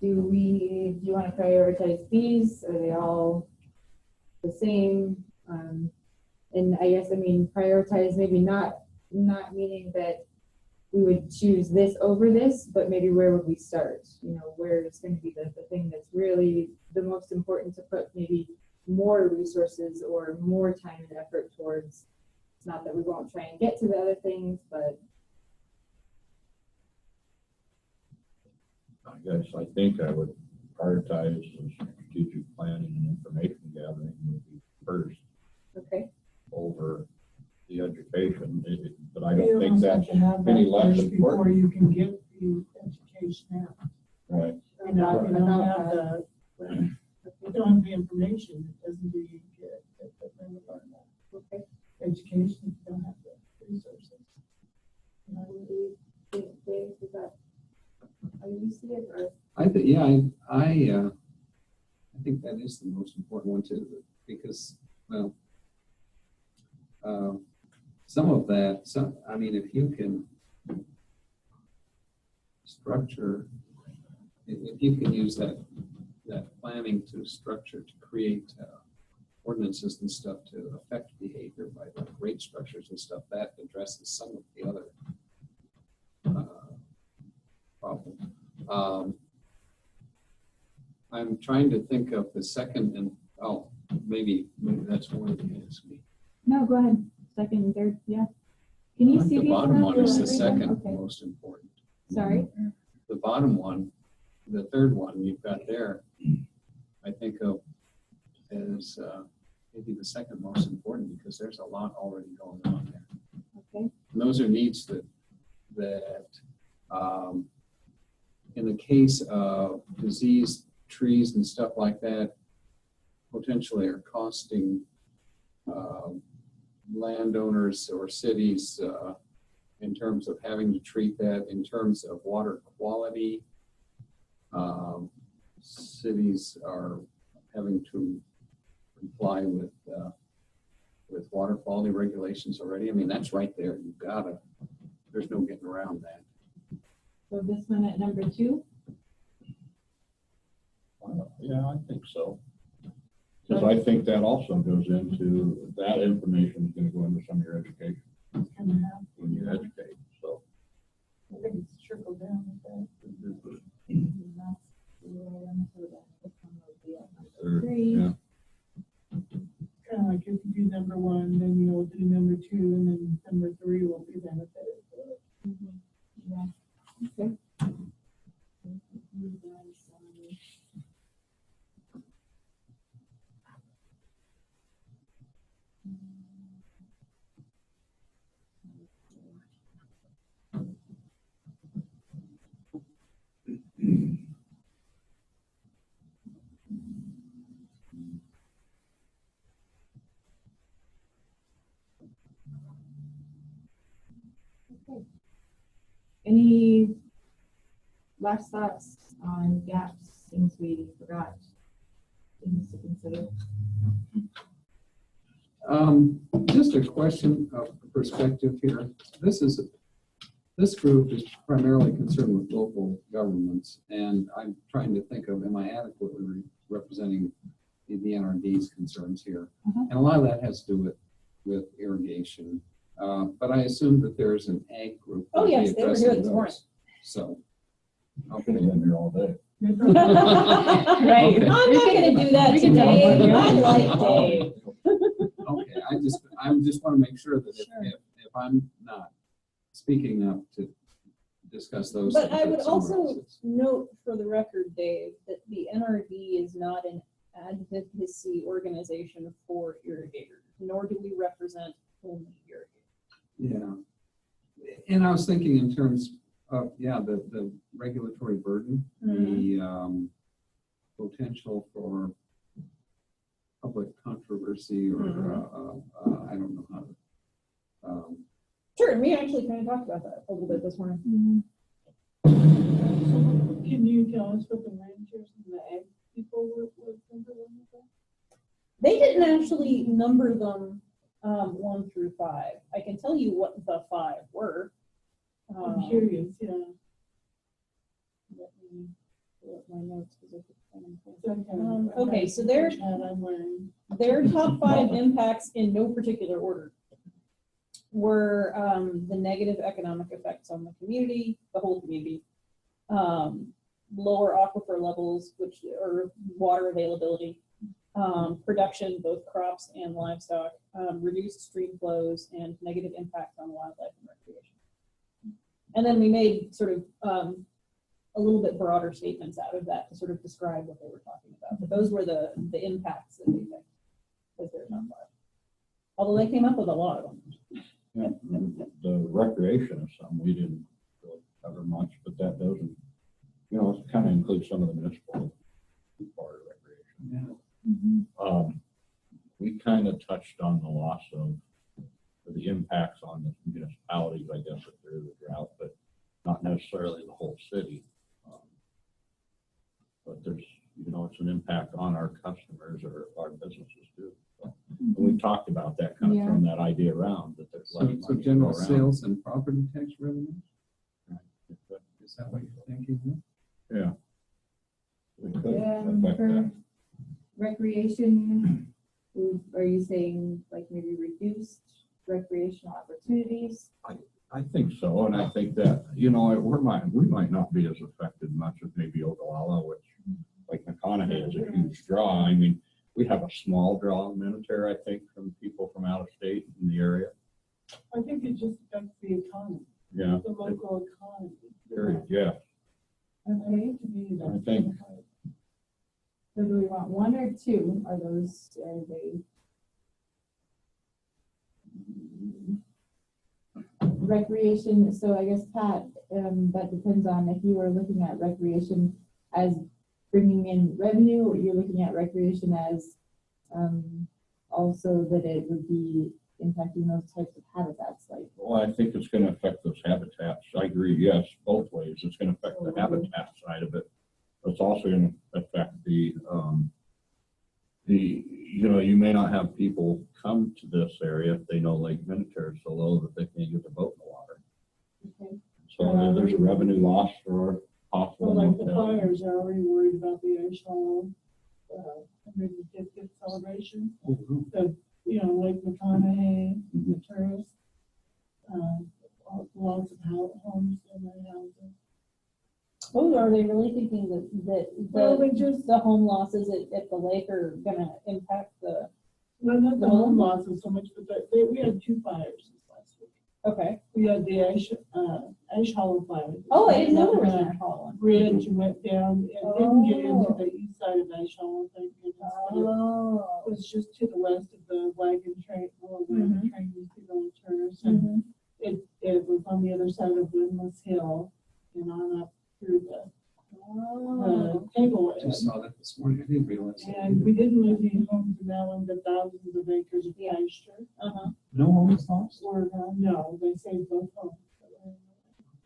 A: Do you want to prioritize these? Are they all the same? And I guess, I mean, prioritize maybe not meaning that we would choose this over this, but maybe where would we start? Where is going to be the thing that's really the most important to put maybe more resources or more time and effort towards. It's not that we won't try and get to the other things, but
B: I guess I think I would prioritize the strategic planning and information gathering would be first
A: okay.
B: over the education, but I
D: You
B: don't think
D: almost have
B: that's
D: to have
B: any
D: that
B: less
D: first before
B: important.
D: you can get the education out.
B: Right.
D: You know, if you don't
A: About
D: have
A: that.
D: if you don't have the information, it doesn't do you good.
A: Okay.
D: Education, if you don't have the resources.
A: What do you think, Dave? Is that how you see it, or?
E: I think that is the most important one too, because, well, some of that, I mean, if you can structure, if you can use that planning to structure, to create ordinances and stuff to affect behavior by like rate structures and stuff, that addresses some of the other I'm trying to think of the second and, maybe that's more than ask me.
A: No, go ahead. Second and third, yeah. Can you see
E: The
A: these
E: bottom
A: around
E: one is
A: the
E: the
A: screen?
E: second
A: Okay,
E: most important.
A: sorry.
E: The bottom one, the third one you've got there, I think of as maybe the second most important because there's a lot already going on there.
A: Okay.
E: And those are needs that in the case of diseased trees and stuff like that, potentially are costing landowners or cities in terms of having to treat that, in terms of water quality. Cities are having to comply with water quality regulations already. I mean, that's right there. You've gotta, there's no getting around that.
A: So this one at number 2?
B: Yeah, I think so. Because I think that also goes into, that information is going to go into some of your education
D: It's kind of half.
B: when you educate, so.
D: I think it's trickled down with that.
B: Yeah.
D: Kind of like if you do number 1, then you'll do number 2, and then number 3 will be benefited.
A: Yeah. Okay. Any last thoughts on gaps, things we forgot, things to consider?
E: Just a question of perspective here. This group is primarily concerned with local governments, and I'm trying to think of, am I adequately representing the NRD's concerns here? And a lot of that has to do with irrigation. But I assume that there's an ag group.
F: Oh,
E: that will be
F: yes, they were here
E: addressing
F: this morning.
E: those. So.
B: I'm going to be in here all day.
F: Right.
E: Okay.
F: I'm not gonna do that
A: We can
F: today.
A: tell
F: I
A: you.
F: like Dave.
E: Okay, I just want to make sure that
F: Sure.
E: if I'm not speaking up to discuss those.
F: But I
E: things,
F: would
E: that somewhere
F: also
E: else is.
F: note for the record, Dave, that the NRD is not an advocacy organization for irrigators, nor do we represent only irrigators.
E: Yeah. And I was thinking in terms of, the regulatory burden, the potential for public controversy or, I don't know how to.
F: Sure, and we actually kind of talked about that a little bit this morning.
D: So can you tell us what the ranchers and the ag people were thinking of that?
F: They didn't actually number them 1 through 5. I can tell you what the 5 were.
D: I'm curious, yeah.
F: Let me pull up my notes because I
D: Okay.
F: okay, so they're-
D: I'm wearing.
F: their top 5 impacts in no particular order were the negative economic effects on the community, the whole community, lower aquifer levels, which are water availability, production, both crops and livestock, reduced stream flows, and negative impact on wildlife and recreation. And then we made sort of a little bit broader statements out of that to sort of describe what they were talking about. But those were the impacts that they picked as their top 5. Although they came up with a lot of them.
B: Yeah, and the recreation is something we didn't really cover much, but that doesn't, it kind of includes some of the municipal part of recreation.
E: Yeah.
B: We kind of touched on the loss of the impacts on the municipalities, I guess, if there is a drought, but not necessarily the whole city. But there's, it's an impact on our customers or our businesses too. So, and we talked about that kind of
A: Yeah.
B: from that idea around that there's less
E: So
B: money to
E: general
B: go around.
E: sales and property tax revenues,
B: Right.
E: is that what you're thinking?
B: Yeah. It could
A: And
B: affect
A: for
B: that.
A: recreation, are you saying like maybe reduced recreational opportunities?
B: I think so, and I think that, we might not be as affected much as maybe Ogallala, which, like McConaughey, is a huge draw. I mean, we have a small draw in Minutair, I think, from people from out of state in the area.
D: I think it just affects the economy,
B: Yeah.
D: the local economy.
B: Yeah.
D: And to me,
B: I
D: that's.
B: think-
A: So do we want one or two? Are they? Recreation, so I guess Pat, that depends on if you were looking at recreation as bringing in revenue, or you're looking at recreation as also that it would be impacting those types of habitats, like.
B: Well, I think it's gonna affect those habitats. I agree, yes, both ways. It's gonna affect the habitat side of it. But it's also gonna affect you may not have people come to this area if they know Lake Minutair is so low that they can't get their boat in the water.
A: Okay.
B: So there's a revenue loss for possible.
D: Well, like the
B: motel.
D: fires are already worried about the Ash Hollow, 150th celebration. Lake McConaughey, the tourists, lots of homes in their houses.
F: Oh, are they really thinking that
D: Well, they just,
F: the home losses at the lake are gonna impact the,
D: well, not the home losses so much, but we had 2 fires this last week.
F: okay.
D: We had the Ash Hollow fire.
F: Oh, I didn't know there was
D: Went
F: an
D: down
F: Ash Hollow one.
D: Bridge and went down and didn't get into
F: Oh.
D: the east side of Ash Hollow, thank goodness. But
F: Oh.
D: it was just to the west of the wagon train, train you see the tourists.
F: Mhm.
D: And it was on the other side of Windlass Hill and on up through the
F: Oh.
D: table.
E: Just saw that this morning. I didn't realize that.
D: And we didn't lose any homes in that one, but thousands of acres of pasture
F: Uh-huh.
E: No homes lost?
D: were, no, they saved both homes.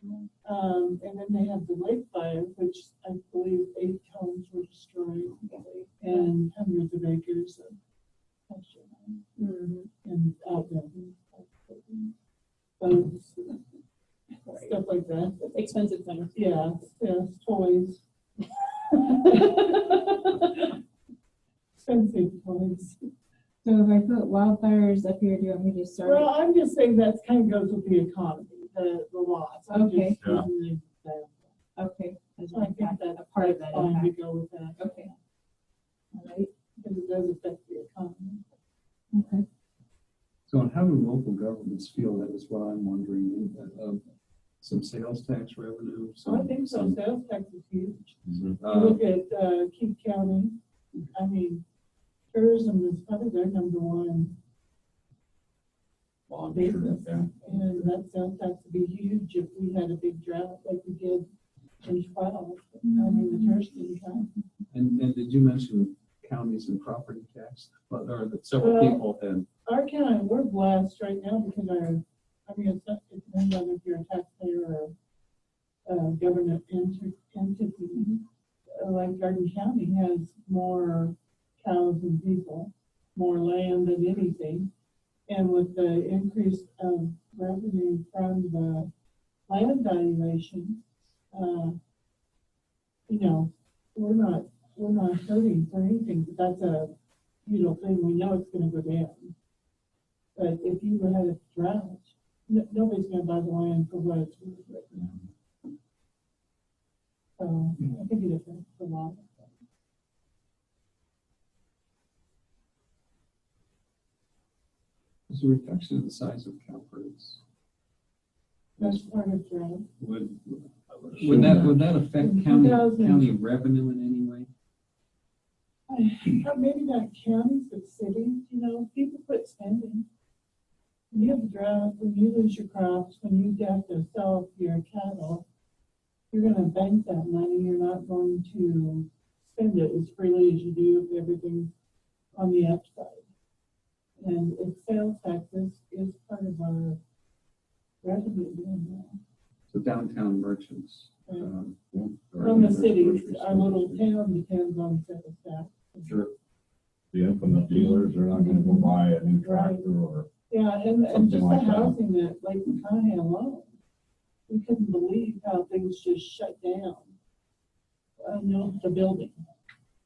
D: And then they have the lake fire, which I believe 8 homes were destroyed and hundreds of acres of pasture
F: Mhm.
D: and outbuildings, boats, stuff like that.
F: Expensive things.
D: Yeah, toys, expensive toys.
A: So if I put wildfires up here, do you want me to start?
D: Well, I'm just saying that kind of goes with the economy, the loss. I'm
A: Okay.
D: just using an example.
A: Okay. As
D: I think that's
A: a part of
D: that's
A: that
D: fine to
A: impact.
D: go with that.
A: Okay. All right.
D: Because it does affect the economy.
A: Okay.
E: So how do local governments feel? That is what I'm wondering. Some sales tax revenue?
D: So I think so. Sales tax is huge. You
E: Uh,
D: look at Keith County, I mean, tourism is probably their #1
B: Well, I'm sure
D: business.
B: that,
D: And that sales tax would be huge if we had a big drought like we did in 12. I mean, the tourist didn't come.
E: And did you mention counties and property tax? Or that several
D: Well,
E: people had.
D: Our county, we're blessed right now because it depends on if you're a taxpayer or a government entity. Like Garden County has more cows than people, more land than anything. And with the increase of revenue from the land valuation, we're not hurting for anything, but that's a thing. We know it's going to go down. But if you had a drought, nobody's going to buy the land for what it's worth right now. So I think it affects a lot.
E: There's a reduction in the size of cow herds.
D: That's part of drought.
E: Would that affect county
D: 2000.
E: revenue in any way?
D: Maybe not counties, but cities, people quit spending. When you have a drought, when you lose your crops, when you have to sell your cattle, you're going to bank that money. You're not going to spend it as freely as you do if everything's on the upside. And if sales taxes is part of our revenue doing that.
E: So downtown merchants.
D: From the cities, our little town depends on sales tax.
B: sure. The infamous dealers are not gonna go buy a new tractor or.
D: Yeah, and
B: Something
D: just
B: like
D: the
B: that.
D: housing at Lake McConaughey alone, we couldn't believe how things just shut down. The building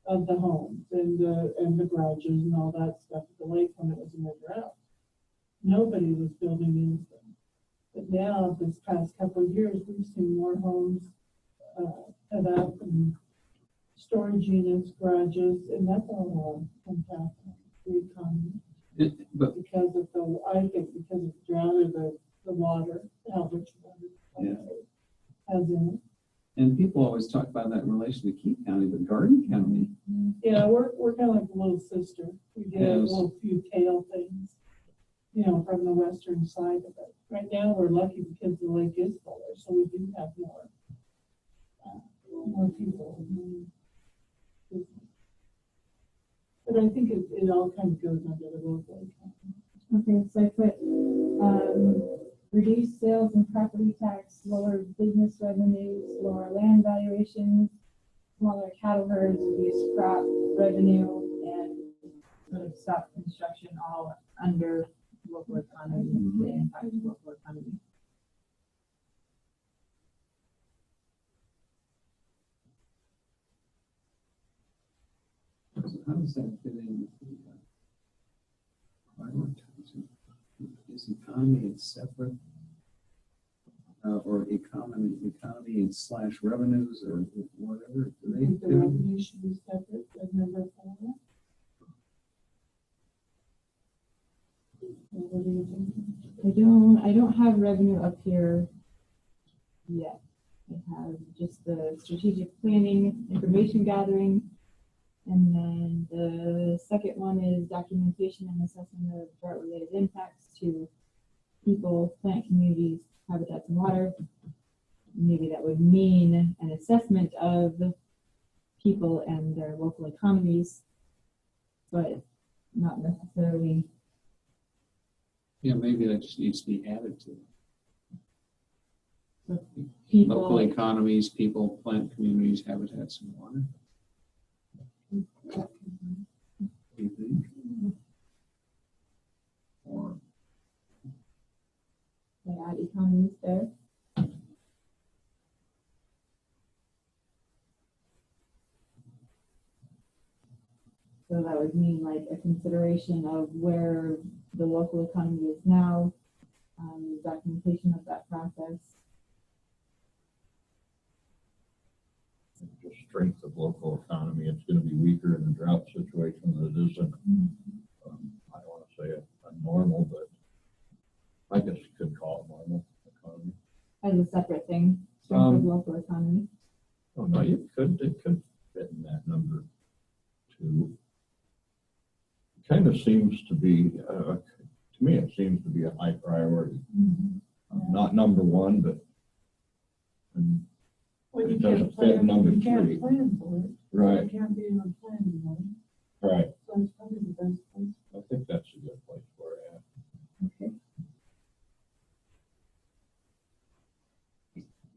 D: of the homes and the garages and all that stuff at the lake when it was in the drought. Nobody was building anything. But But now, this past couple of years, we've seen more homes put up and storage units, garages, and that's all impact on the economy.
E: But
D: Because of the, I think because of the drought or the water, how much water
E: Yeah.
D: has in
E: and people always talk about that in relation to Key County, but Garden County,
D: it. Yeah, we're kind of like a little sister. We get a
E: Yes.
D: little few tail things, you know, from the western side of it. Right now, we're lucky because the lake is fuller, so we do have more people. But I think it all kind of goes under the local economy.
A: Okay, so I put, reduce sales and property tax, lower business revenues, lower land valuations, smaller cattle herds, reduce crop revenue, and sort of stop construction all under local economy, the impact of local economy.
E: so how does that fit in with the prioritizing? Is economy it's separate? Or economy slash revenues or whatever? Do
D: I
E: they
D: think the
E: do?
D: revenue should be separate than number 4. What do you think?
A: I don't have revenue up here yet. I have just the strategic planning, information gathering, and then the second one is documentation and assessment of drought-related impacts to people, plant communities, habitats, and water. Maybe that would mean an assessment of people and their local economies, but not necessarily.
E: Yeah, maybe that just needs to be added to
A: People,
E: local economies, people, plant communities, habitats, and water. What do you think? Or
A: they add economies there. So that would mean like a consideration of where the local economy is now, documentation of that process.
B: Just strength of local economy, it's gonna be weaker in a drought situation than it is in, I don't wanna say a normal, but I guess you could call it normal economy.
A: As a separate thing, strength of local economy.
B: Oh, no, it could fit in that number too. Kind of seems to be, to me, it seems to be a high priority. Not number one, but
D: Well, you
B: It doesn't
D: can't
B: fit in
D: plan,
B: number
D: you can't
B: 3.
D: plan for it.
B: Right.
D: It can't be in a planning one,
B: right,
D: so it's probably the best place.
B: I think that's a good place for it.
A: Okay.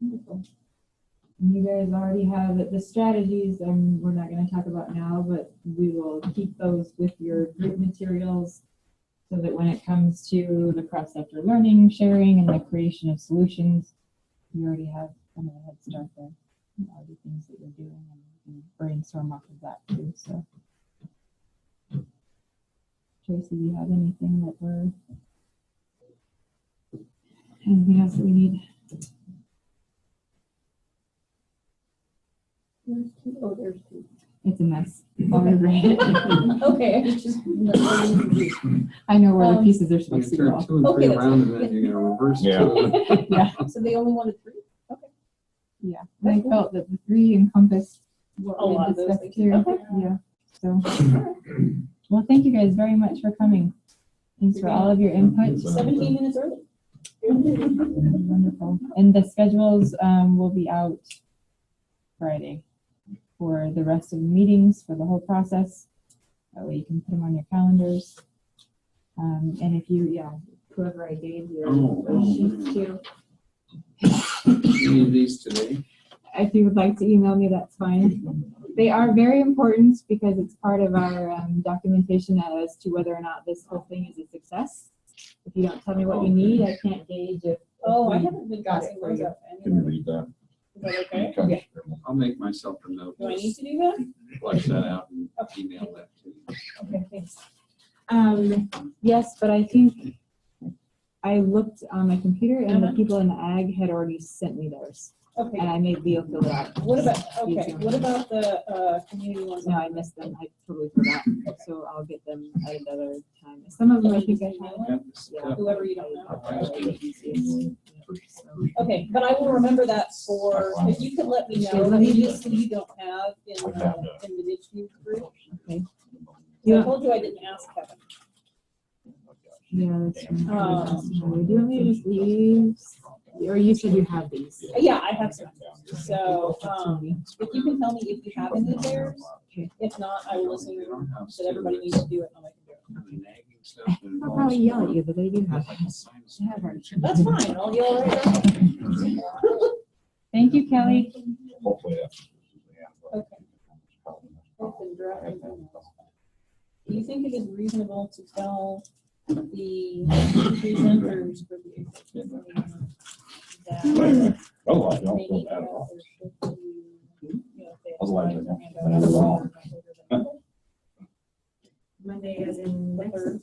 A: Wonderful. And you guys already have the strategies, and we're not going to talk about now, but we will keep those with your group materials so that when it comes to the cross-sector learning, sharing, and the creation of solutions, you already have kind of a head start there. All the things that you're doing, and you can brainstorm off of that too. So, Tracy, do you have anything anything else that we need?
F: There's 2. Oh, there's 2.
A: It's a mess. I'll rewrite it.
F: Okay, it's just.
A: I know where the pieces are
E: you
A: supposed to
E: turn
A: go.
E: 2 and 3
F: Okay, that's
E: around, and then you're gonna reverse
B: Yeah.
E: 2.
A: Yeah,
F: So they only wanted 3?
A: yeah. And I felt that the 3 encompassed what
F: A
A: we
F: lot
A: had
F: of those
A: discussed
F: things.
A: here.
F: Okay.
A: Yeah. So, well, thank you guys very much for coming. Thanks for all of your input.
F: 17 minutes early.
A: Wonderful. And the schedules will be out Friday for the rest of the meetings for the whole process. That way you can put them on your calendars. And if you, whoever I gave you those sheets to,
E: You need these today?
A: if you would like to email me, that's fine. They are very important because it's part of our documentation as to whether or not this whole thing is a success. If you don't tell me what you need, I can't gauge if.
F: Oh, I
A: we
F: haven't been
A: got it
F: passing
A: for
F: those
A: you.
F: up.
B: Can you read that?
F: Is that okay?
B: Kind of
A: Yeah.
B: scribble.
E: I'll make myself a note.
F: Do I need to do that?
E: Flush that out and email that to you.
F: Okay, thanks.
A: Yes, but I think I looked on my computer and the
F: Uh-huh.
A: people in ag had already sent me theirs. And
F: Okay,
A: I made Leo fill it out.
F: what about,
A: He's
F: okay,
A: doing
F: what
A: it.
F: about the community ones?
A: No, I missed them. I totally forgot. So I'll get them at another time. Some of them I think I have. Yeah.
F: Whoever you don't know.
A: So,
F: Okay, but I will remember that for, if you could let me know,
A: Let me-
F: maybe who you don't have in the ditch view group.
A: Okay.
F: I
A: Yeah.
F: told you I didn't ask Kevin.
A: Yeah, that's right.
F: Um,
A: Do you want me to just leave? Or you said you have these?
F: Yeah, I have some. So, if you can tell me if you have any of theirs,
A: Okay.
F: if not, I will assume that everybody needs to do it and I can do it.
A: I'll probably yell at you, but they do have. Have her.
F: That's fine, I'll yell right back.
A: Thank you, Kelly.
B: Hopefully that's.
F: Okay. Do you think it is reasonable to tell the presenters for the executive meeting that
B: Oh, I
F: they
B: don't
F: need
B: feel
F: to
B: bad at
F: have
B: all.
F: their shift to, you know, if they have
B: Otherwise,
F: time
B: I
F: to hand
B: don't-
F: out
B: I don't know.
F: or not later than
C: Monday as in
A: Mm-hmm.
C: next.
F: Third.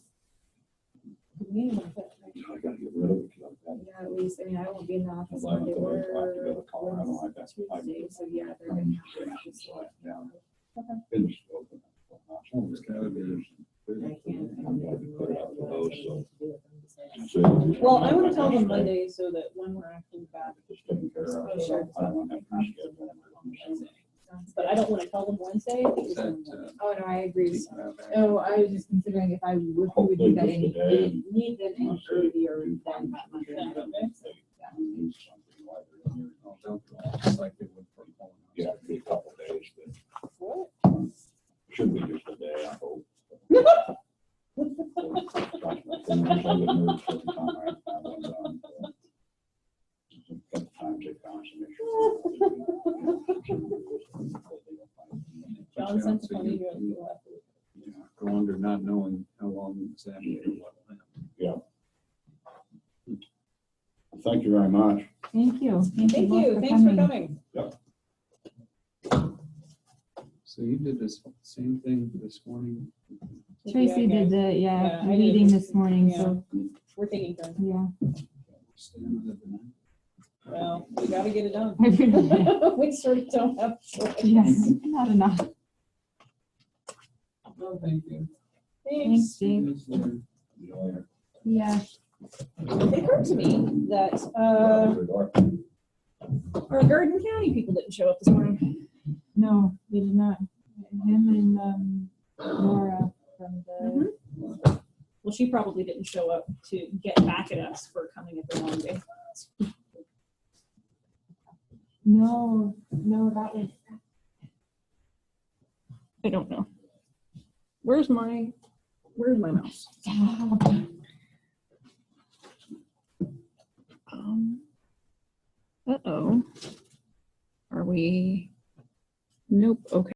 F: The meeting is at, right?
B: I gotta get rid of it. 'Cause I've got-
C: Yeah, at least, I mean, I won't be in the office
B: Well, I
C: Monday
B: have to go to
C: or
B: Colorado, I got-
C: Tuesday, so yeah, they're gonna have to just like,
B: Yeah.
F: Okay.
B: Finished open.
E: Oh, it's gotta be.
B: I'm glad you put it out for those, so.
F: Well, I want to tell them Monday so that when we're actually back,
B: Just taking care of it.
F: Sure.
B: I don't want to have to reschedule.
F: but I don't want to tell them Wednesday because
E: Is
F: then.
E: that,
A: Oh, no, I agree.
E: think about that?
A: Oh, I was just considering if I would, we would do that any, need them any earlier than that Monday.
E: Oh, don't go. It's like they would for Poland.
B: Yeah, it'd be a couple of days, but
F: What?
B: should be just a day, I hope. Times they found some
F: John sent
E: So
F: a funny
E: you-
F: joke.
E: you, Go under not knowing how long exactly or what will happen.
B: Yeah. Thank you very much.
A: Thank you.
F: Thank
A: both
F: you, thanks for coming.
E: So you did this same thing this morning?
A: Tracy did the,
F: Yeah, I did.
A: reading this morning, so,
F: We're taking turns.
A: yeah.
E: Stand with it, man.
F: Well, we gotta get it done.
A: Yes,
F: We sort of don't have a choice.
A: not enough.
E: Well, thank you.
A: Thanks,
F: Thanks.
A: Dave.
E: See you later.
A: Yeah.
F: It occurred to me that, our Garden County people didn't show up this morning.
A: No, they did not. Him and, Nora from the,
F: Well, she probably didn't show up to get back at us for coming at the wrong day.
A: no, that was,
F: I don't know. Where's my mouse? Uh-oh. Are we? Nope, okay.